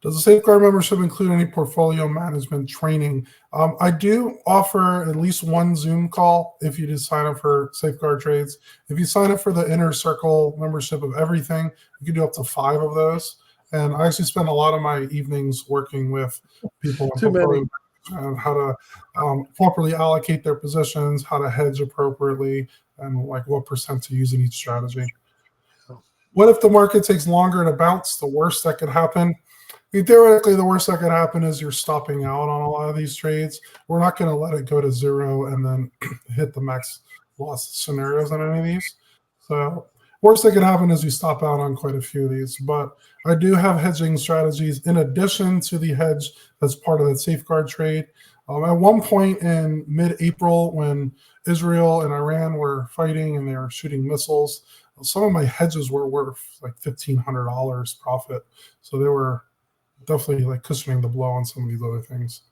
Does the Safeguard membership include any portfolio management training? I do offer at least one Zoom call if you just sign up for Safeguard trades. If you sign up for the Inner Circle membership of everything, you can do up to 5 of those. And I actually spend a lot of my evenings working with people in portfolio and how to properly allocate their positions, how to hedge appropriately, and like what percent to use in each strategy. What if the market takes longer to bounce? The worst that could happen? I mean, theoretically, the worst that could happen is you're stopping out on a lot of these trades. We're not going to let it go to 0 and then hit the max loss scenarios on any of these. So worst that could happen is you stop out on quite a few of these. But I do have hedging strategies in addition to the hedge that's part of that safeguard trade. At one point in mid-April, when Israel and Iran were fighting and they were shooting missiles, some of my hedges were worth like $1,500 profit. So they were definitely like cushioning the blow on some of these other things.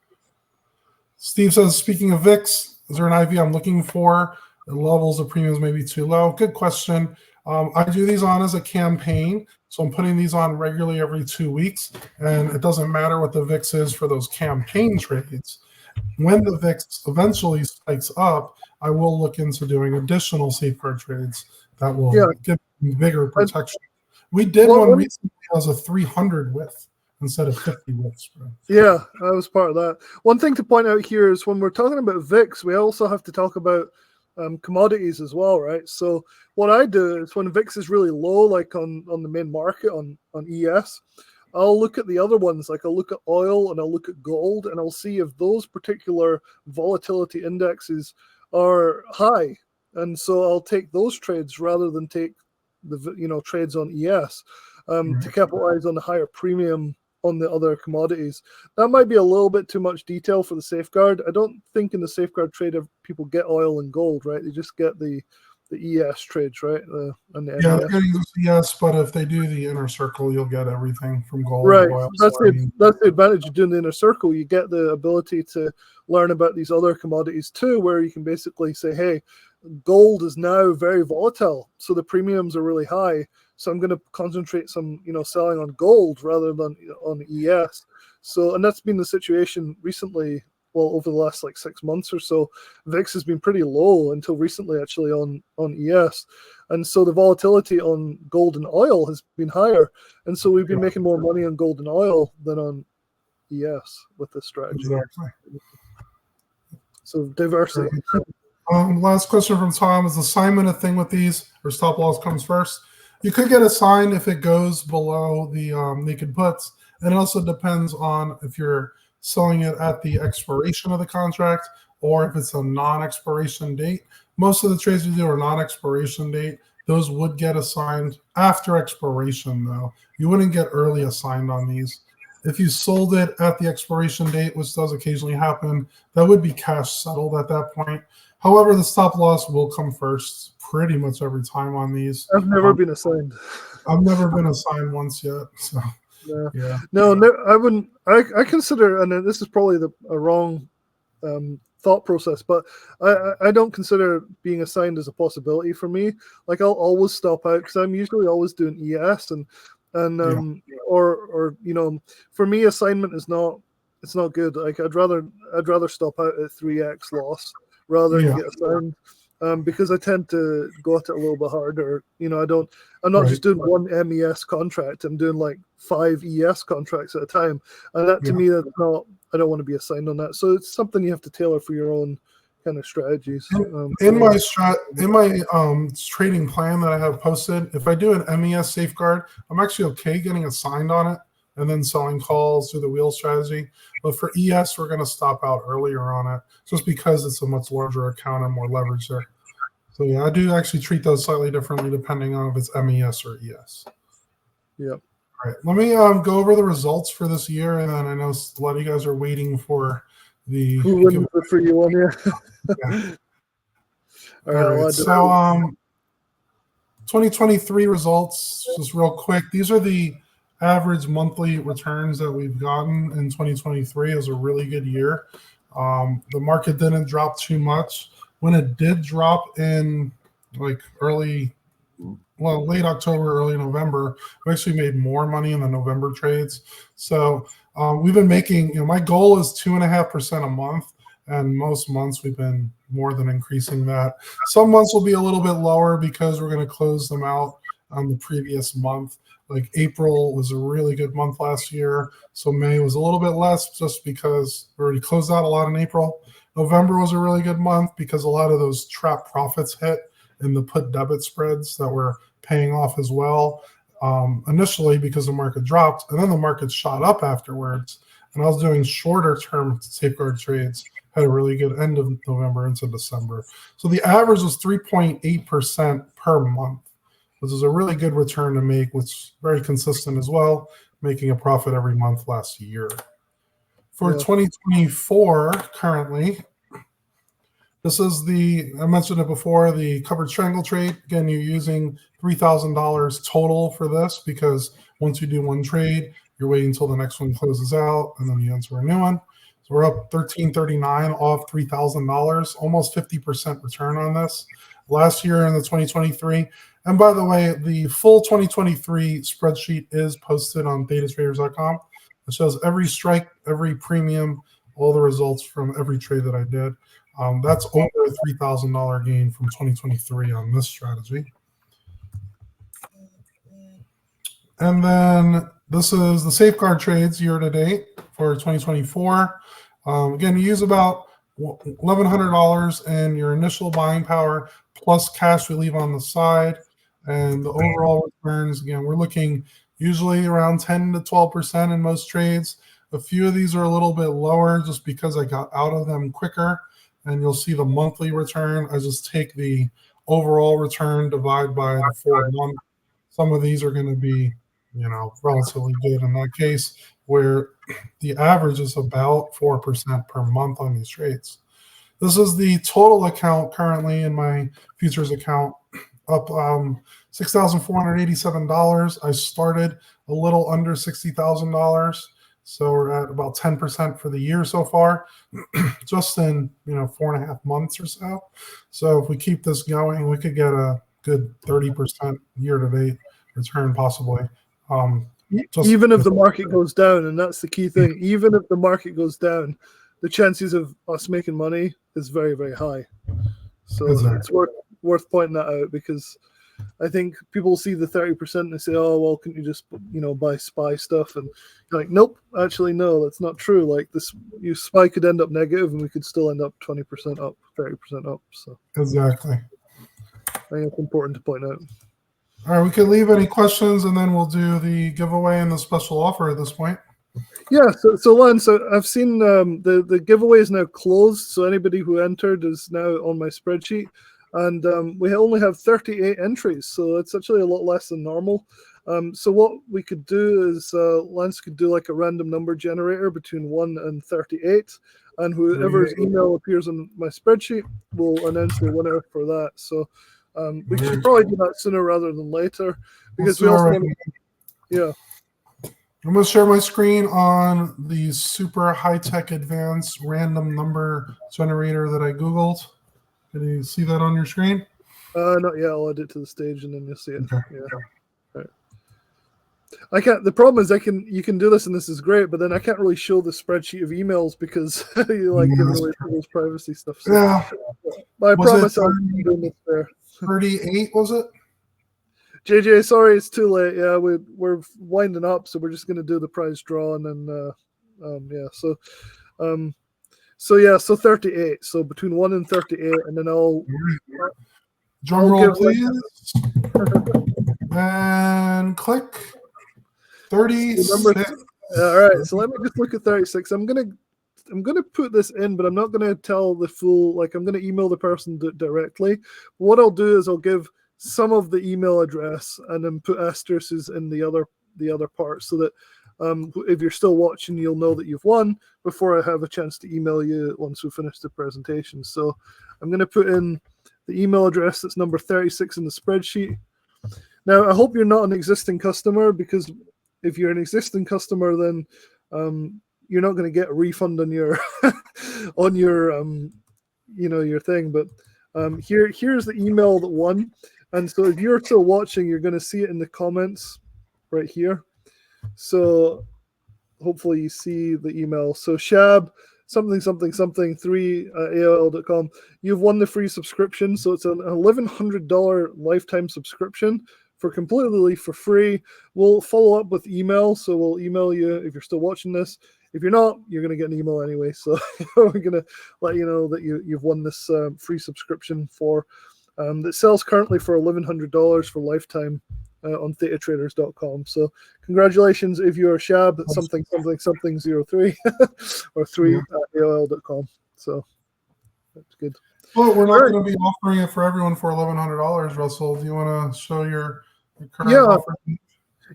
Steve says, speaking of VIX, is there an IV I'm looking for? The levels of premiums may be too low. Good question. I do these on as a campaign. So I'm putting these on regularly every 2 weeks. And it doesn't matter what the VIX is for those campaign trades. When the VIX eventually spikes up, I will look into doing additional safeguard trades that will give bigger protection. We did one recently as a 300 width instead of 50 widths. Yeah, that was part of that. One thing to point out here is when we're talking about VIX, we also have to talk about commodities as well, right? So what I do is when VIX is really low, like on the main market on ES, I'll look at the other ones, like I'll look at oil and I'll look at gold, and I'll see if those particular volatility indexes are high. And so I'll take those trades rather than take the trades on ES to capitalize on the higher premium on the other commodities. That might be a little bit too much detail for the safeguard. I don't think in the safeguard trade people get oil and gold, right? They just get the ES trades, right? And the they're getting the ES, but if they do the Inner Circle, you'll get everything from gold. Right. Oil, that's the advantage of doing the Inner Circle. You get the ability to learn about these other commodities too, where you can basically say, hey, gold is now very volatile, so the premiums are really high. So I'm going to concentrate some, selling on gold rather than on ES. So, and that's been the situation recently. Well, over the last 6 months or so, VIX has been pretty low until recently, actually, on ES. And so the volatility on gold and oil has been higher. And so we've been making more money on gold and oil than on ES with this strategy. Exactly. So diversity. Last question from Tom. Is assignment a thing with these, or stop loss comes first? You could get assigned if it goes below the naked puts. And it also depends on if you're selling it at the expiration of the contract or if it's a non-expiration date. Most of the trades we do are non-expiration date. Those would get assigned after expiration, though. You wouldn't get early assigned on these. If you sold it at the expiration date, which does occasionally happen, that would be cash settled at that point. However, the stop loss will come first pretty much every time on these. I've never been assigned. I've never been assigned once yet. So No. yeah. No, I wouldn't. I consider, and this is probably a wrong thought process, but I don't consider being assigned as a possibility for me. Like I'll always stop out because I'm usually always doing ES or for me assignment is not, it's not good. Like I'd rather stop out at 3x loss rather than get assigned. Because I tend to go at it a little bit harder. I'm not just doing one MES contract. I'm doing like 5 ES contracts at a time. And that to me, that's not, I don't want to be assigned on that. So it's something you have to tailor for your own kind of strategies. In my trading plan that I have posted, if I do an MES safeguard, I'm actually okay getting assigned on it and then selling calls through the wheel strategy. But for ES, we're going to stop out earlier on it just because it's a much larger account and more leverage there. So yeah, I do actually treat those slightly differently depending on if it's MES or ES. Yep. All right, let me go over the results for this year, and then I know a lot of you guys are waiting for the who wouldn't put for you on here. Yeah. All right. So 2023 results, just real quick. These are the average monthly returns that we've gotten in 2023. It was a really good year. The market didn't drop too much. When it did drop in like late October, early November, we actually made more money in the November trades. So we've been making, my goal is 2.5% a month. And most months we've been more than increasing that. Some months will be a little bit lower because we're going to close them out on the previous month. Like April was a really good month last year. So May was a little bit less just because we already closed out a lot in April. November was a really good month because a lot of those trap profits hit in the put debit spreads that were paying off as well. Initially because the market dropped and then the market shot up afterwards. And I was doing shorter term safeguard trades. Had a really good end of November into December. So the average was 3.8% per month, which is a really good return to make, which is very consistent as well, making a profit every month last year. For 2024, currently, this is I mentioned it before, the covered strangle trade. Again, you're using $3,000 total for this because once you do one trade, you're waiting until the next one closes out, and then you enter a new one. So we're up $1,339 off $3,000, almost 50% return on this. Last year in the 2023, and by the way, the full 2023 spreadsheet is posted on thetatraders.com. It shows every strike, every premium, all the results from every trade that I did. That's over a $3,000 gain from 2023 on this strategy. And then this is the safeguard trades year to date for 2024. Again, you use about $1,100 in your initial buying power plus cash we leave on the side. And the overall returns, again, we're looking usually around 10 to 12% in most trades. A few of these are a little bit lower just because I got out of them quicker. And you'll see the monthly return. I just take the overall return, divide by the 4 month. Some of these are going to be, relatively good in that case, where the average is about 4% per month on these trades. This is the total account currently in my futures account, up $6,487. I started a little under $60,000. So we're at about 10% for the year so far, just in 4.5 months or so. So if we keep this going, we could get a good 30% year-to-date return possibly. Even if the market goes down, and that's the key thing, even if the market goes down, the chances of us making money is very, very high. So it's worth pointing that out because I think people see the 30% and they say, oh, well, couldn't you just, buy SPY stuff? And you're like, nope, actually, no, that's not true. Like your SPY could end up negative and we could still end up 20% up, 30% up. So exactly. I think it's important to point out. All right, we can leave any questions and then we'll do the giveaway and the special offer at this point. Yeah, so Lance, I've seen the giveaway is now closed, so anybody who entered is now on my spreadsheet. And we only have 38 entries, so it's actually a lot less than normal. So what we could do is Lance could do like a random number generator between 1 and 38, and whoever's email appears on my spreadsheet will announce the winner for that. So we should probably do that sooner rather than later, because we also want to, yeah. I'm going to share my screen on the super high-tech advanced random number generator that I Googled. Can you see that on your screen? Not yet. I'll add it to the stage and then you'll see it. Okay. Yeah. Right. I can't. The problem is you can do this and this is great, but then I can't really show the spreadsheet of emails because you like giving away people's privacy stuff. So, yeah. But I promise I'll be doing this there. 38 was it? JJ, sorry it's too late. Yeah, we're winding up, so we're just gonna do the prize draw and then yeah. So 38. So between 1 and 38, and then I'll drum roll, please. And click 36. All right, so let me just look at 36. I'm gonna put this in, but I'm not gonna tell the full. Like, I'm gonna email the person directly. What I'll do is I'll give some of the email address and then put asterisks in the other part, so that if you're still watching, you'll know that you've won before I have a chance to email you once we finish the presentation. So I'm going to put in the email address that's number 36 in the spreadsheet. Now, I hope you're not an existing customer, because if you're an existing customer, then you're not going to get a refund on your on your your thing. But here's the email that won. And so if you're still watching, you're going to see it in the comments right here. So hopefully you see the email. So Shab something 3 @AOL.com. You've won the free subscription. So it's an $1,100 lifetime subscription for completely for free. We'll follow up with email. So we'll email you if you're still watching this. If you're not, you're going to get an email anyway. So we're going to let you know that you've won this free subscription for that sells currently for $1,100 for lifetime on thetatraders.com. So congratulations if you're Shab at something 03 or 3 @AOL.com. So that's good. Well, we're not going to be offering it for everyone for $1,100, Russell. Do you want to show your current offer?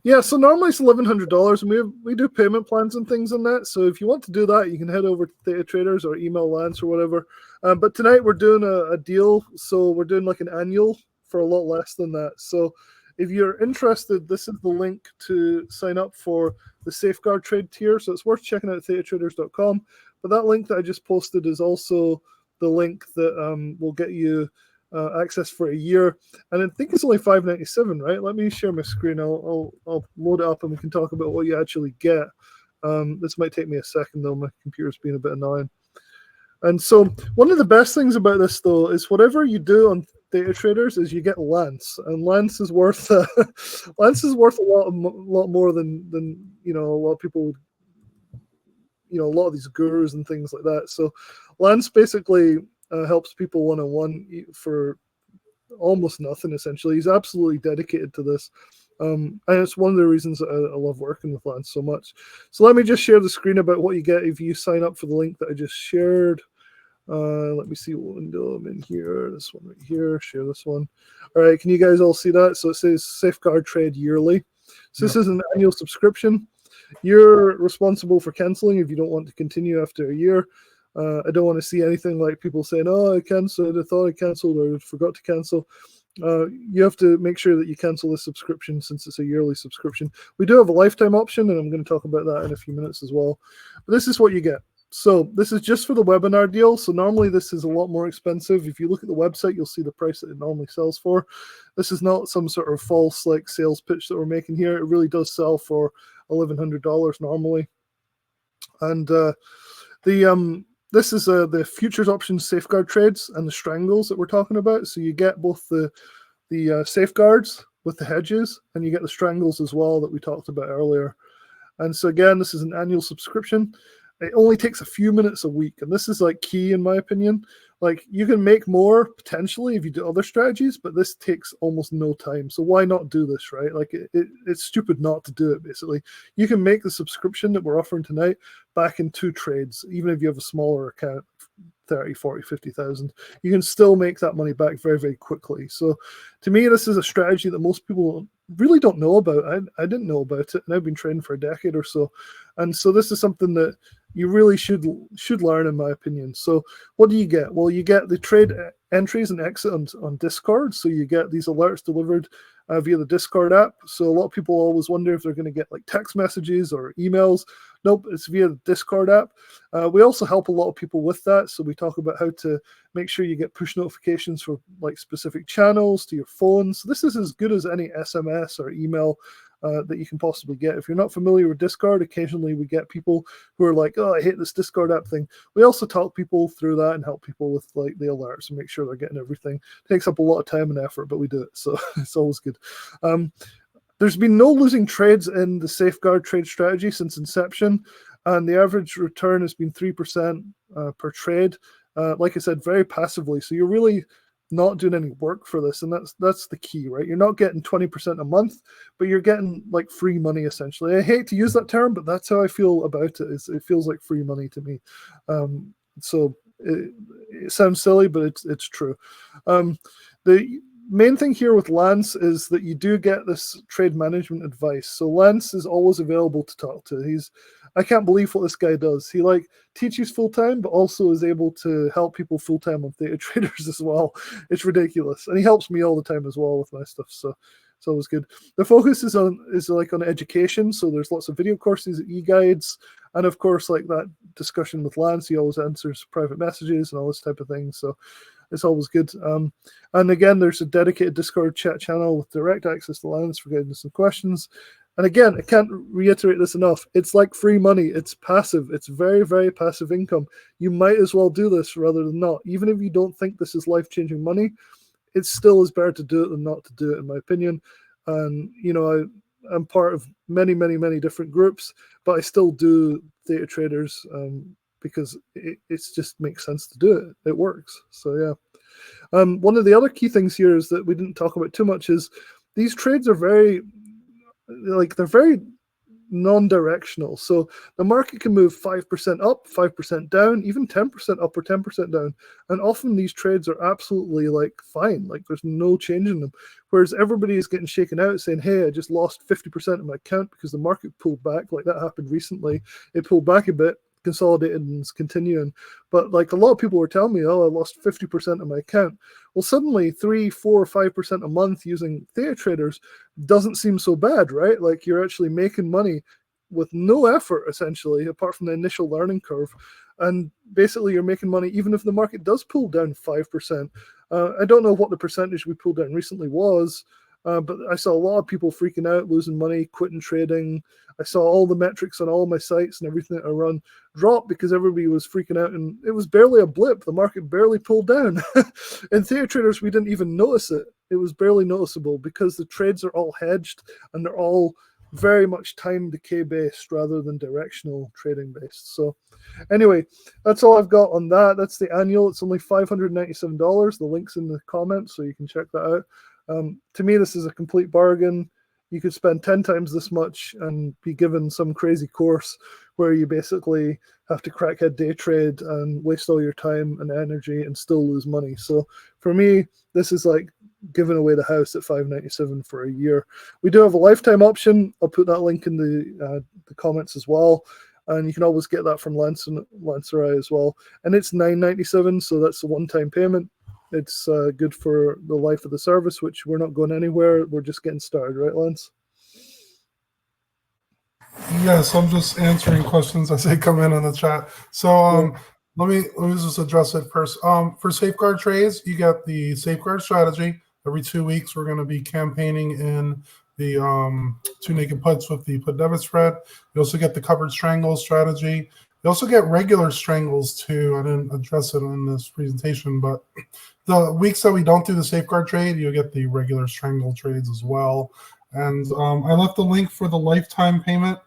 Yeah, so normally it's $1,100, and we do payment plans and things on that. So if you want to do that, you can head over to Theta Traders or email Lance or whatever. But tonight we're doing a deal, so we're doing like an annual for a lot less than that. So if you're interested, this is the link to sign up for the Safeguard Trade tier. So it's worth checking out thetatraders.com. But that link that I just posted is also the link that will get you access for a year, and I think it's only $5.97, right? Let me share my screen. I'll load it up and we can talk about what you actually get. This might take me a second though. My computer's being a bit annoying. And so one of the best things about this though is whatever you do on Theta Traders is you get Lance, and Lance is worth Lance is worth a lot more than a lot of people would. A lot of these gurus and things like that. So Lance basically helps people one-on-one for almost nothing, essentially. He's absolutely dedicated to this. And it's one of the reasons I love working with Lance so much. So let me just share the screen about what you get if you sign up for the link that I just shared. Let me see what window I'm in here. This one right here. Share this one. All right, can you guys all see that? So it says Safeguard Trade Yearly. So This is an annual subscription. You're responsible for canceling if you don't want to continue after a year. I don't want to see anything like people saying, "Oh, I canceled. I thought I canceled or I forgot to cancel." You have to make sure that you cancel this subscription since it's a yearly subscription. We do have a lifetime option, and I'm going to talk about that in a few minutes as well. But this is what you get. So this is just for the webinar deal. So normally this is a lot more expensive. If you look at the website, you'll see the price that it normally sells for. This is not some sort of false like sales pitch that we're making here. It really does sell for $1,100 normally. And this is the futures options safeguard trades and the strangles that we're talking about. So you get both the safeguards with the hedges, and you get the strangles as well that we talked about earlier. And so again, this is an annual subscription. It only takes a few minutes a week, and this is like key in my opinion. like you can make more potentially if you do other strategies, but this takes almost no time. So why not do this, right? Like it's stupid not to do it, basically. You can make the subscription that we're offering tonight back in 2 trades, even if you have a smaller account, 30, 40, 50,000. You can still make that money back very, very quickly. So to me, this is a strategy that most people really don't know about. I didn't know about it, and I've been trading for a decade or so. And so this is something that you really should learn, in my opinion. So what do you get? Well, you get the trade entries and exit on Discord. So you get these alerts delivered via the Discord app. So a lot of people always wonder if they're going to get like text messages or emails. Nope, it's via the Discord app. We also help a lot of people with that. So we talk about how to make sure you get push notifications for like specific channels to your phone. So this is as good as any SMS or email that you can possibly get. If you're not familiar with Discord, occasionally we get people who are like, oh, I hate this Discord app thing. We also talk people through that and help people with like the alerts and make sure they're getting everything. It takes up a lot of time and effort, but we do it. So it's always good. There's been no losing trades in the Safeguard trade strategy since inception, and the average return has been 3% per trade. Like I said, very passively. So you're really not doing any work for this, and that's the key, right? You're not getting 20% a month, but you're getting like free money essentially. I hate to use that term, but that's how I feel about it. It feels like free money to me. So it sounds silly, but it's true. The main thing here with Lance is that you do get this trade management advice. So Lance is always available to talk to. I can't believe what this guy does. He like teaches full time, but also is able to help people full time on Theta Traders as well. It's ridiculous, and he helps me all the time as well with my stuff. So it's always good. The focus is on education. So there's lots of video courses, e-guides, and of course like that discussion with Lance. He always answers private messages and all this type of thing. So it's always good. And again, there's a dedicated Discord chat channel with direct access to Lance for guidance and questions. And again, I can't reiterate this enough. It's like free money. It's passive. It's very, very passive income. You might as well do this rather than not. Even if you don't think this is life-changing money, it still is better to do it than not to do it, in my opinion. And, you know, I'm part of many, many, many different groups, but I still do Theta Traders because it just makes sense to do it. It works. So, yeah. One of the other key things here is that we didn't talk about too much is these trades are very non-directional. So the market can move 5% up, 5% down, even 10% up or 10% down. And often these trades are absolutely like fine. Like there's no change in them. Whereas everybody is getting shaken out saying, hey, I just lost 50% of my account because the market pulled back. Like that happened recently. It pulled back a bit, consolidated, and is continuing. But like a lot of people were telling me, oh, I lost 50% of my account. Well, suddenly 3, 4, 5% a month using Theta Traders doesn't seem so bad, right? Like you're actually making money with no effort, essentially, apart from the initial learning curve. And basically you're making money even if the market does pull down 5%. I don't know what the percentage we pulled down recently was, but I saw a lot of people freaking out, losing money, quitting trading. I saw all the metrics on all my sites and everything that I run drop because everybody was freaking out, and it was barely a blip. The market barely pulled down. In Theta Traders, we didn't even notice it. It was barely noticeable because the trades are all hedged and they're all very much time decay based rather than directional trading based. So anyway, that's all I've got on that. That's the annual. It's only $597. The link's in the comments, so you can check that out. To me, this is a complete bargain. You could spend 10 times this much and be given some crazy course where you basically have to crackhead day trade and waste all your time and energy and still lose money. So for me, this is like giving away the house at $597 for a year. We do have a lifetime option. I'll put that link in the comments as well. And you can always get that from Lancerai as well. And it's $997, so that's a one-time payment. It's good for the life of the service, which we're not going anywhere. We're just getting started, right, Lance? Yes, I'm just answering questions as they come in on the chat. So let me just address it first. For Safeguard trades, you get the Safeguard strategy. Every 2 weeks, we're going to be campaigning in the two naked puts with the put debit spread. You also get the covered strangles strategy. You also get regular strangles too. I didn't address it in this presentation, but the weeks that we don't do the Safeguard trade, you'll get the regular strangle trades as well. And I left the link for the lifetime payment.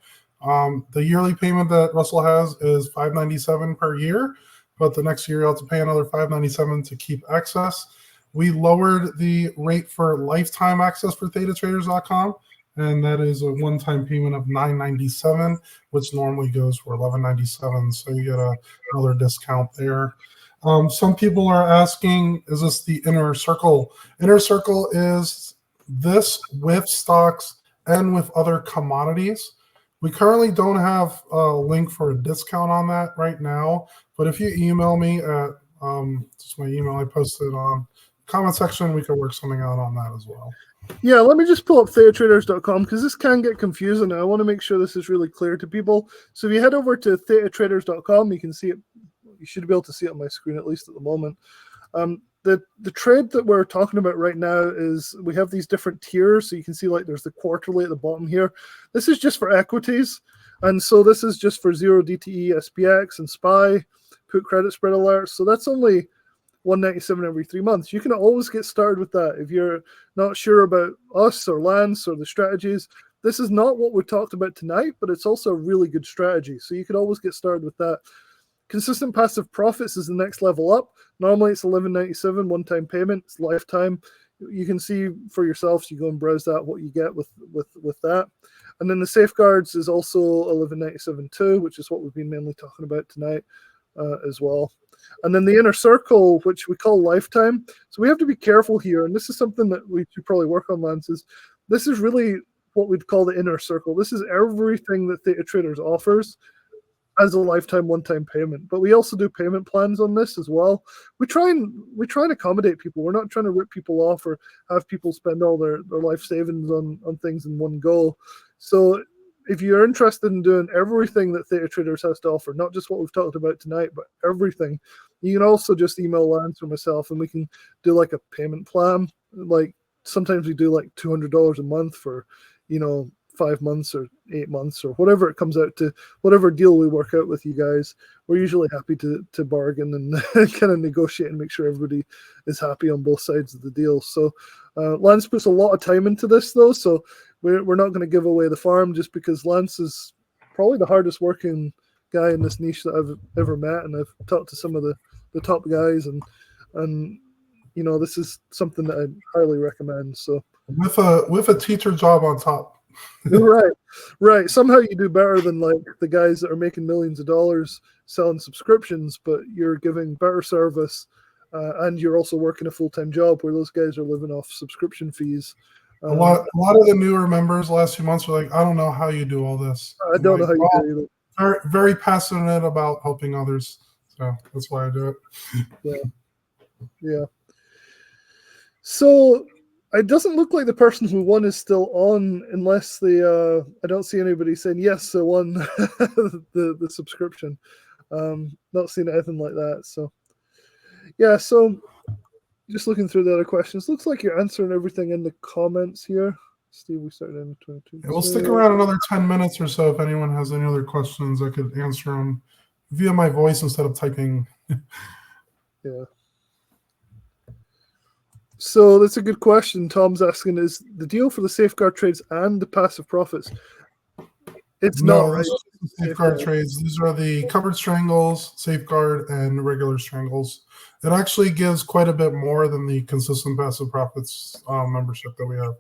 The yearly payment that Russell has is $597 per year. but the next year you'll have to pay another $5.97 to keep access. We lowered the rate for lifetime access for ThetaTraders.com, and that is a one-time payment of $9.97, which normally goes for $11.97. So you get another discount there. Some people are asking, is this the Inner Circle? Inner Circle is this with stocks and with other commodities. We currently don't have a link for a discount on that right now, but if you email me at just my email I posted on comment section, we could work something out on that as well. Yeah, let me just pull up thetatraders.com because this can get confusing. I want to make sure this is really clear to people. So if you head over to thetatraders.com, you can see it. You should be able to see it on my screen, at least at the moment. The trade that we're talking about right now is we have these different tiers. So you can see like there's the quarterly at the bottom here. This is just for equities. And so this is just for 0DTE, SPX, and SPY, put credit spread alerts. So that's only $197 every 3 months. You can always get started with that. If you're not sure about us or Lance or the strategies, this is not what we talked about tonight, but it's also a really good strategy. So you could always get started with that. Consistent passive profits is the next level up. Normally it's $11.97 one-time payment. It's lifetime. You can see for yourselves. You go and browse that what you get with that. And then the safeguards is also $11.97 too, which is what we've been mainly talking about tonight as well. And then the Inner Circle, which we call lifetime. So we have to be careful here, and this is something that we should probably work on, Lance. This is really what we'd call the Inner Circle. This is everything that Theta Traders offers as a lifetime one-time payment. But we also do payment plans on this as well. We try and accommodate people. We're not trying to rip people off or have people spend all their life savings on things in one go. So if you're interested in doing everything that Theta Traders has to offer, not just what we've talked about tonight, but everything, you can also just email Lance or myself and we can do like a payment plan. Like sometimes we do like $200 a month for, 5 months or 8 months or whatever it comes out to, whatever deal we work out with you guys. We're usually happy to bargain and kind of negotiate and make sure everybody is happy on both sides of the deal. So Lance puts a lot of time into this though, so we're not going to give away the farm just because Lance is probably the hardest working guy in this niche that I've ever met, and I've talked to some of the top guys, and this is something that I highly recommend. So with a teacher job on top. right. Somehow you do better than like the guys that are making millions of dollars selling subscriptions, but you're giving better service, and you're also working a full-time job where those guys are living off subscription fees. A lot of the newer members last few months were like, I don't know how you do all this. I don't know how you do it. Very, very passionate about helping others. So that's why I do it. Yeah. So it doesn't look like the person who won is still on unless I don't see anybody saying, yes, I won the subscription. Not seeing anything like that. So, yeah, so just looking through the other questions. Looks like you're answering everything in the comments here. Steve, we started in 22. Yeah, we'll stick around another 10 minutes or so. If anyone has any other questions, I could answer them via my voice instead of typing. Yeah. So that's a good question. Tom's asking, is the deal for the safeguard trades and the passive profits? It's not right. Safeguard trades. These are the covered strangles, safeguard, and regular strangles. It actually gives quite a bit more than the consistent passive profits membership that we have.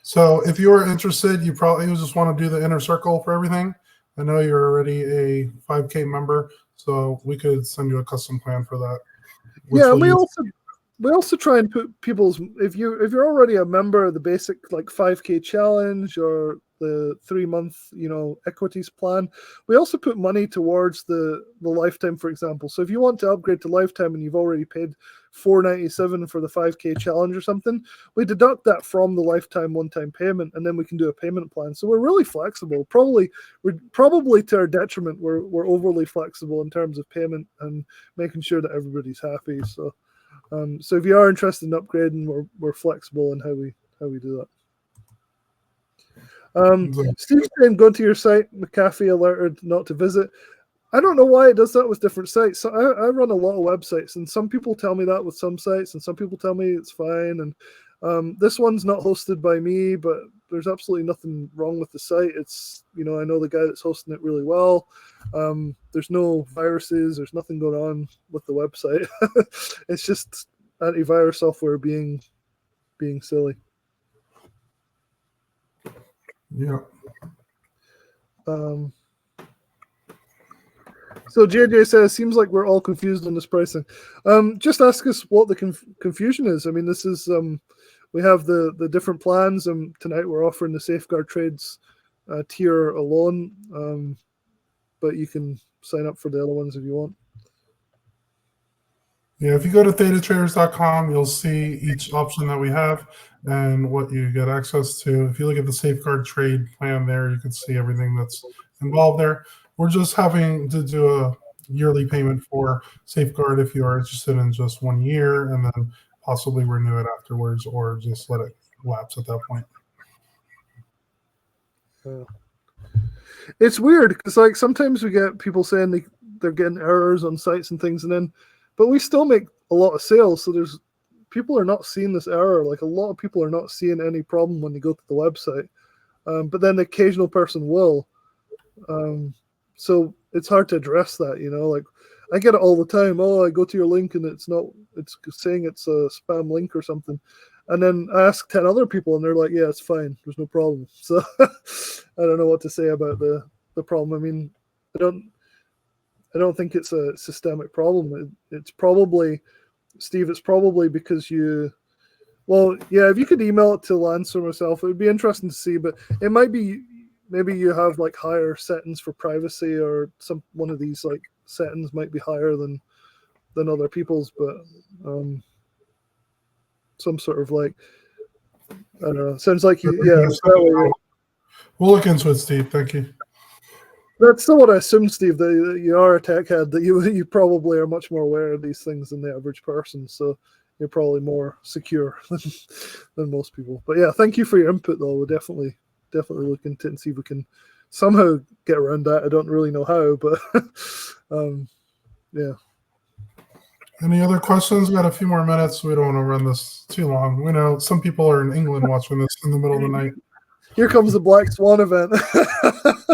So if you are interested, you probably just want to do the Inner Circle for everything. I know you're already a 5K member, so we could send you a custom plan for that. Yeah, we also try and put people's, if you're already a member of the basic like 5K challenge or the 3-month equities plan, we also put money towards the lifetime, for example. So if you want to upgrade to lifetime and you've already paid $4.97 for the 5K challenge or something, we deduct that from the lifetime one-time payment, and then we can do a payment plan. So we're really flexible. Probably to our detriment, we're overly flexible in terms of payment and making sure that everybody's happy. So so if you are interested in upgrading, we're flexible in how we do that. Steve's saying, go to your site, McAfee alerted not to visit. I don't know why it does that with different sites. So I run a lot of websites, and some people tell me that with some sites, and some people tell me it's fine. And This one's not hosted by me, but there's absolutely nothing wrong with the site. It's, I know the guy that's hosting it really well. There's no viruses. There's nothing going on with the website. It's just antivirus software being silly. Yeah. So JJ says, seems like we're all confused on this pricing. Just ask us what the confusion is. I mean, this is we have the different plans. Tonight we're offering the Safeguard Trades tier alone, but you can sign up for the other ones if you want. Yeah, if you go to thetatraders.com, you'll see each option that we have and what you get access to. If you look at the Safeguard Trade plan there, you can see everything that's involved there. We're just having to do a yearly payment for Safeguard if you are interested in just 1 year, and then possibly renew it afterwards, or just let it lapse at that point. It's weird because like sometimes we get people saying they're getting errors on sites and things, but we still make a lot of sales. So people are not seeing this error. Like a lot of people are not seeing any problem when they go to the website, but then the occasional person will. So it's hard to address that, like I get it all the time. Oh, I go to your link and it's saying it's a spam link or something. And then I ask 10 other people and they're like, yeah, it's fine. There's no problem. So I don't know what to say about the problem. I mean, I don't think it's a systemic problem. It's probably, Steve, it's probably because if you could email it to Lance or myself, it would be interesting to see, but it might be, maybe you have like higher settings for privacy, or one of these like settings might be higher than other people's, but some sort of like, I don't know. Sounds like We'll look into it, Steve. Thank you. That's not what I assumed, Steve. That you are a tech head. That you probably are much more aware of these things than the average person. So you're probably more secure than most people. But yeah, thank you for your input, though. We'll definitely look into it and see if we can somehow get around that. I don't really know how, but yeah. Any other questions? We got a few more minutes. We don't want to run this too long. We know some people are in England watching this in the middle of the night. Here comes the Black Swan event.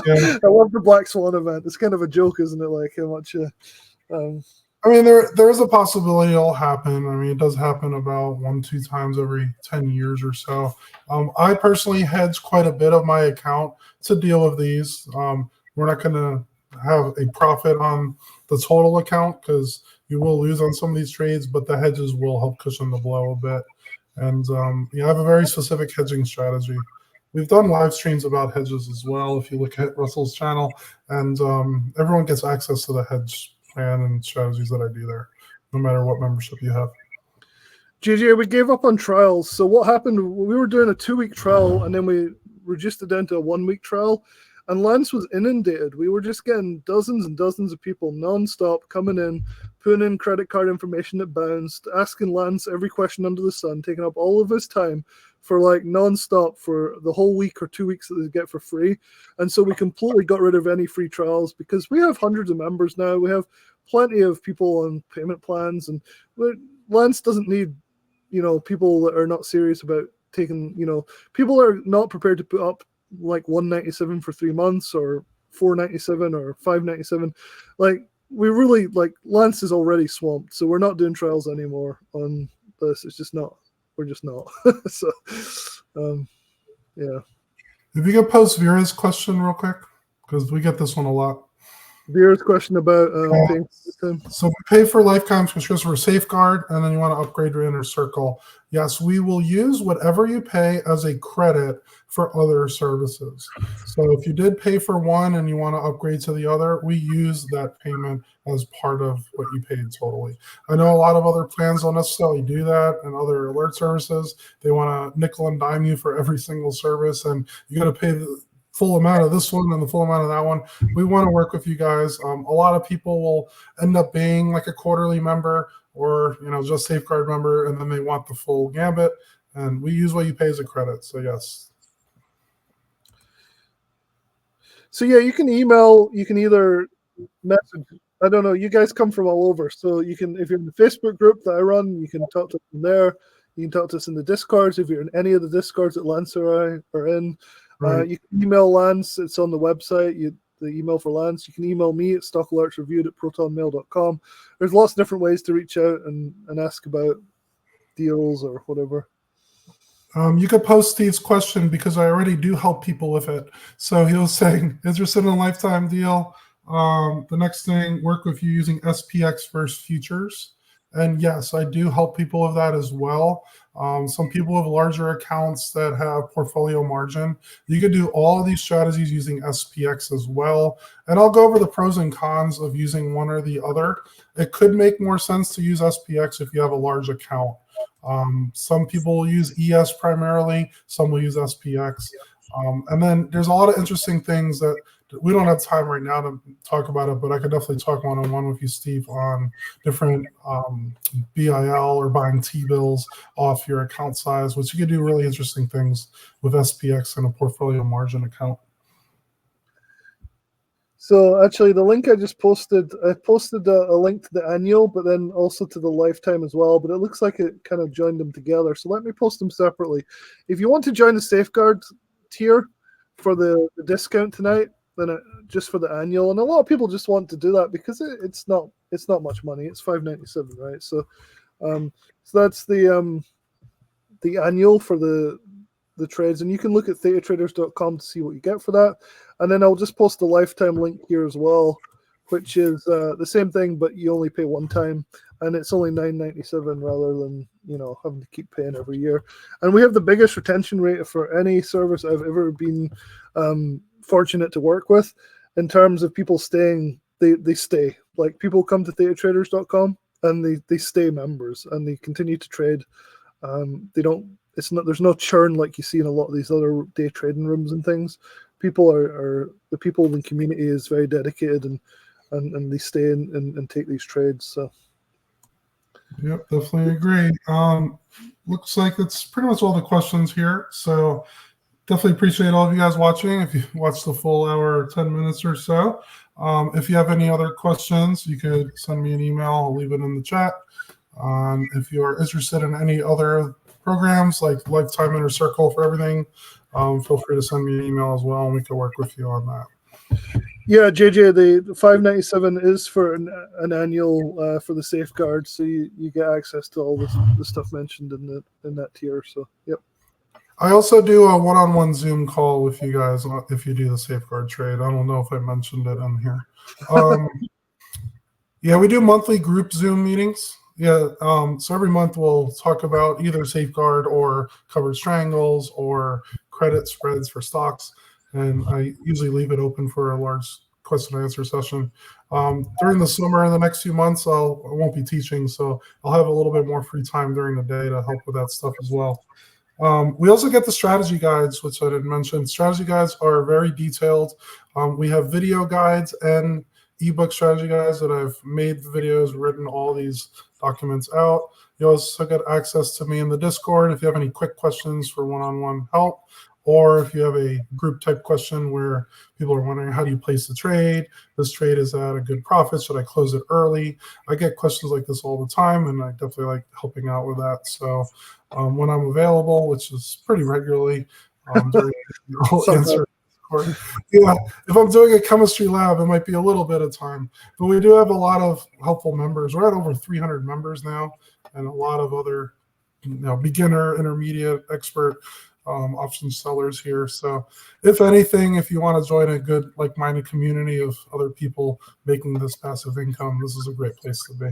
Yeah. I love the Black Swan event. It's kind of a joke, isn't it? Like how much. I mean, there is a possibility it'll happen. I mean, it does happen about 1-2 times every 10 years or so. I personally hedge quite a bit of my account to deal with these. We're not going to have a profit on the total account because you will lose on some of these trades, but the hedges will help cushion the blow a bit. And I have a very specific hedging strategy. We've done live streams about hedges as well, if you look at Russell's channel, and everyone gets access to the hedge plan and strategies that I do there, no matter what membership you have. JJ, we gave up on trials. So what happened, we were doing a 2-week trial, and then we reduced it down to a 1-week trial, and Lance was inundated. We were just getting dozens and dozens of people nonstop coming in, putting in credit card information that bounced, asking Lance every question under the sun, taking up all of his time for like nonstop for the whole week or 2 weeks that they get for free. And so we completely got rid of any free trials because we have hundreds of members now. We have plenty of people on payment plans, and Lance doesn't need, people that are not serious about taking, people are not prepared to put up like $197 for 3 months or $497 or $597. Like we really Lance is already swamped, so we're not doing trials anymore on this. It's just not. We're just not. So, yeah. If you could post Vera's question real quick, because we get this one a lot. Vera's question about paying system. So pay for lifetime subscription for Safeguard, and then you want to upgrade your Inner Circle. Yes, we will use whatever you pay as a credit for other services. So if you did pay for one and you want to upgrade to the other, we use that payment as part of what you paid totally. I know a lot of other plans don't necessarily do that, and other alert services, they want to nickel and dime you for every single service, and you got to pay the full amount of this one and the full amount of that one. We want to work with you guys. A lot of people will end up being like a quarterly member or just Safeguard member, and then they want the full gambit, and we use what you pay as a credit. So yes. So yeah, you can email, you can either message. I don't know, you guys come from all over, so you can, if you're in the Facebook group that I run, you can talk to them there. You can talk to us in the Discords if you're in any of the Discords that Lance or I are in. Right. You can email Lance. It's on the website. The email for Lance. You can email me at stockalertsreviewed@protonmail.com. There's lots of different ways to reach out and ask about deals or whatever. You could post Steve's question because I already do help people with it. So he was saying, interested in a lifetime deal. The next thing, work with you using SPX versus futures. And yes, I do help people with that as well. Some people have larger accounts that have portfolio margin. You could do all of these strategies using SPX as well. And I'll go over the pros and cons of using one or the other. It could make more sense to use SPX if you have a large account. Some people will use ES primarily, some will use SPX. And then there's a lot of interesting things that we don't have time right now to talk about it, but I could definitely talk one-on-one with you, Steve, on different BIL or buying T-bills off your account size, which you could do really interesting things with SPX and a portfolio margin account. So actually, the link I just posted, I posted a link to the annual, but then also to the lifetime as well. But it looks like it kind of joined them together. So let me post them separately. If you want to join the Safeguard tier for the discount tonight, then just for the annual, and a lot of people just want to do that because it's not much money. It's $5.97, right? So that's the annual for the trades, and you can look at thetatraders.com to see what you get for that. And then I'll just post the lifetime link here as well, which is the same thing, but you only pay one time, and it's only $9.97 rather than having to keep paying every year. And we have the biggest retention rate for any service I've ever been fortunate to work with in terms of people staying. They stay. Like, people come to thetatraders.com and they stay members and they continue to trade. They don't. There's no churn like you see in a lot of these other day trading rooms and things. People the people in the community is very dedicated and they stay and take these trades. So yep, definitely agree. Looks like that's pretty much all the questions here. So definitely appreciate all of you guys watching. If you watched the full hour, 10 minutes or so. If you have any other questions, you could send me an email. I'll leave it in the chat. If you are interested in any other programs like Lifetime Inner Circle for everything, feel free to send me an email as well, and we can work with you on that. Yeah, JJ, the $5.97 is for an annual for the Safeguard, so you get access to all the stuff mentioned in that tier. So yep. I also do a one-on-one Zoom call with you guys if you do the Safeguard trade. I don't know if I mentioned it on here. Yeah, we do monthly group Zoom meetings. Yeah, so every month we'll talk about either Safeguard or covered triangles or credit spreads for stocks, and I usually leave it open for a large question and answer session. During the summer in the next few months, I won't be teaching, so I'll have a little bit more free time during the day to help with that stuff as well. We also get the strategy guides, which I didn't mention. Strategy guides are very detailed. We have video guides and ebook strategy guides that I've made the videos, written all these documents out. You also get access to me in the Discord if you have any quick questions for one-on-one help, or if you have a group type question where people are wondering, how do you place the trade? This trade is at a good profit. Should I close it early? I get questions like this all the time, and I definitely like helping out with that. So when I'm available, which is pretty regularly, I'll answer. Yeah, if I'm doing a chemistry lab, it might be a little bit of time, but we do have a lot of helpful members. We're at over 300 members now, and a lot of other, beginner, intermediate, expert option sellers here. So, if anything, if you want to join a good, like-minded community of other people making this passive income, this is a great place to be.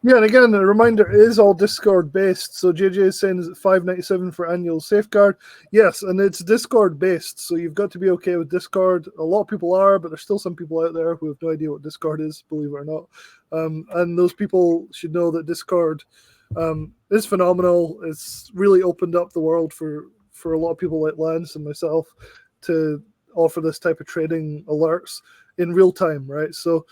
Yeah, and again, a reminder, it is all Discord based. So JJ is saying is it $5.97 for annual Safeguard? Yes, and it's Discord based. So you've got to be okay with Discord. A lot of people are, but there's still some people out there who have no idea what Discord is, believe it or not. And those people should know that Discord is phenomenal. It's really opened up the world for a lot of people like Lance and myself to offer this type of trading alerts in real time, right? So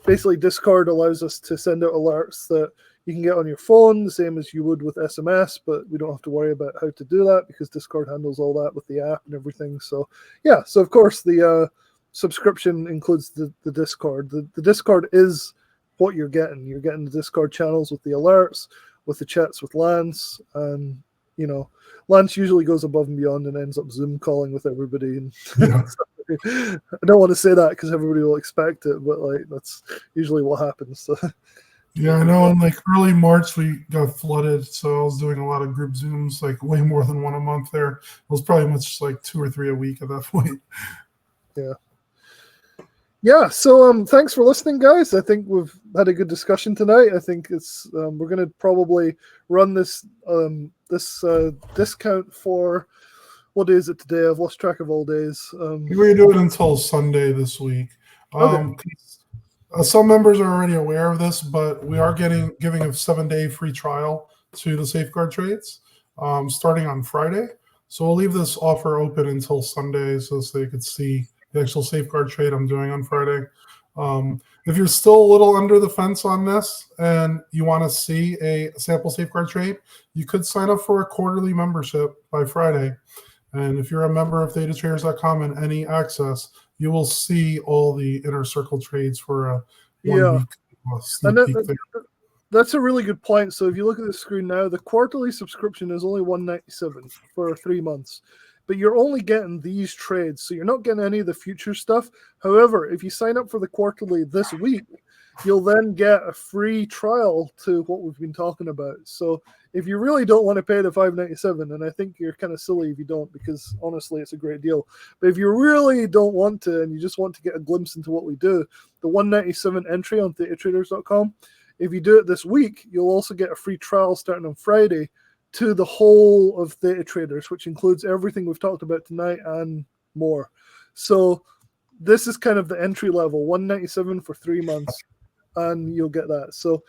basically, Discord allows us to send out alerts that you can get on your phone, the same as you would with SMS, but we don't have to worry about how to do that because Discord handles all that with the app and everything. So, yeah, so of course, the subscription includes the Discord. The Discord is what you're getting. You're getting the Discord channels with the alerts, with the chats with Lance, and Lance usually goes above and beyond and ends up Zoom calling with everybody. And Yeah. I don't want to say that because everybody will expect it, but that's usually what happens. So. Yeah, I know. In early March, we got flooded, so I was doing a lot of group Zooms, way more than one a month. There, it was probably much 2 or 3 a week at that point. Yeah. So thanks for listening, guys. I think we've had a good discussion tonight. I think it's we're going to probably run this discount for, what day is it today? I've lost track of all days. We're going to do it until Sunday this week. Okay. Some members are already aware of this, but we are giving a 7-day free trial to the Safeguard trades starting on Friday. So we'll leave this offer open until Sunday so they could see the actual Safeguard trade I'm doing on Friday. If you're still a little under the fence on this and you want to see a sample Safeguard trade, you could sign up for a quarterly membership by Friday. And if you're a member of ThetaTraders.com and any access, you will see all the Inner Circle trades for a 1 week sneak peek there. That's a really good point. So if you look at the screen now, the quarterly subscription is only $197 for 3 months, but you're only getting these trades. So you're not getting any of the future stuff. However, if you sign up for the quarterly this week, you'll then get a free trial to what we've been talking about. So if you really don't want to pay the $5.97, and I think you're kind of silly if you don't, because honestly, it's a great deal. But if you really don't want to, and you just want to get a glimpse into what we do, the $197 entry on ThetaTraders.com, if you do it this week, you'll also get a free trial starting on Friday to the whole of Theta Traders, which includes everything we've talked about tonight and more. So this is kind of the entry level, $197 for 3 months, and you'll get that. So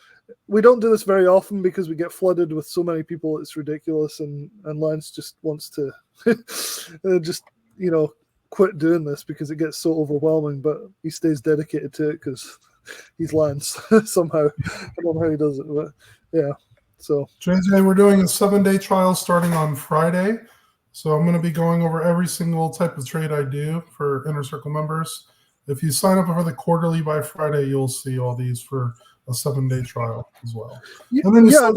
we don't do this very often because we get flooded with so many people. It's ridiculous, and Lance just wants to just quit doing this because it gets so overwhelming. But he stays dedicated to it because he's Lance somehow. I don't know how he does it, but yeah. So JJ, we're doing a 7-day trial starting on Friday. So I'm going to be going over every single type of trade I do for Inner Circle members. If you sign up for the quarterly by Friday, you'll see all these for a 7-day trial as well. And then you still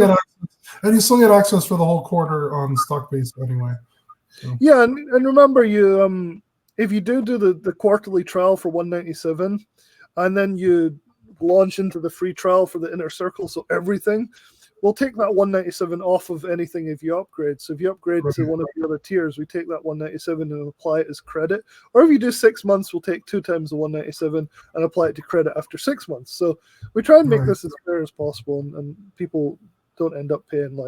get access for the whole quarter on Stockbase anyway. So. Yeah, and remember, you if you do the quarterly trial for $197, and then you launch into the free trial for the Inner Circle, so everything, we'll take that $197 off of anything if you upgrade. So if you upgrade to one of the other tiers, we take that $197 and apply it as credit. Or if you do 6 months, we'll take 2 times the $197 and apply it to credit after 6 months. So we try and make this as fair as possible, and people don't end up paying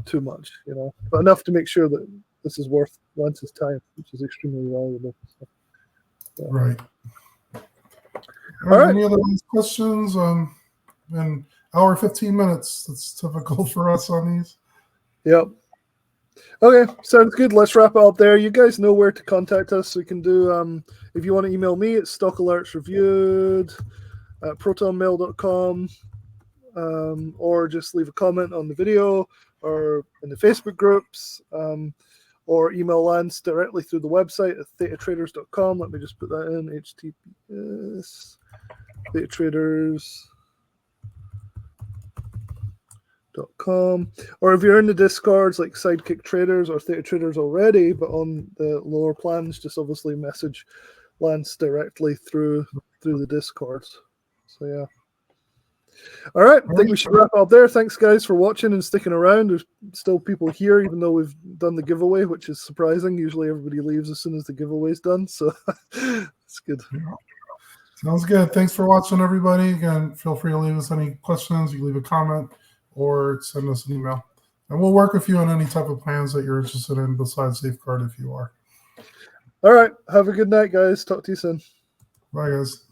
too much, but enough to make sure that this is worth Lance's time, which is extremely valuable. So, yeah. Right. All right. Any other questions? And hour 15 minutes. That's typical for us on these. Yep. Okay, sounds good. Let's wrap it up there. You guys know where to contact us. We can do, if you want to email me, it's stockalertsreviewed@protonmail.com, or just leave a comment on the video or in the Facebook groups, or email Lance directly through the website at thetatraders.com. Let me just put that in, HTTPS, thetatraders.com. Or if you're in the Discords like Sidekick Traders or Theta Traders already, but on the lower plans, just obviously message Lance directly through the Discords. So yeah. All right, I think we should wrap up there. Thanks, guys, for watching and sticking around. There's still people here, even though we've done the giveaway, which is surprising. Usually everybody leaves as soon as the giveaway's done, so it's good. Yeah. Sounds good. Thanks for watching, everybody. Again, feel free to leave us any questions. You can leave a comment or send us an email. And we'll work with you on any type of plans that you're interested in besides Safeguard if you are. All right. Have a good night, guys. Talk to you soon. Bye, guys.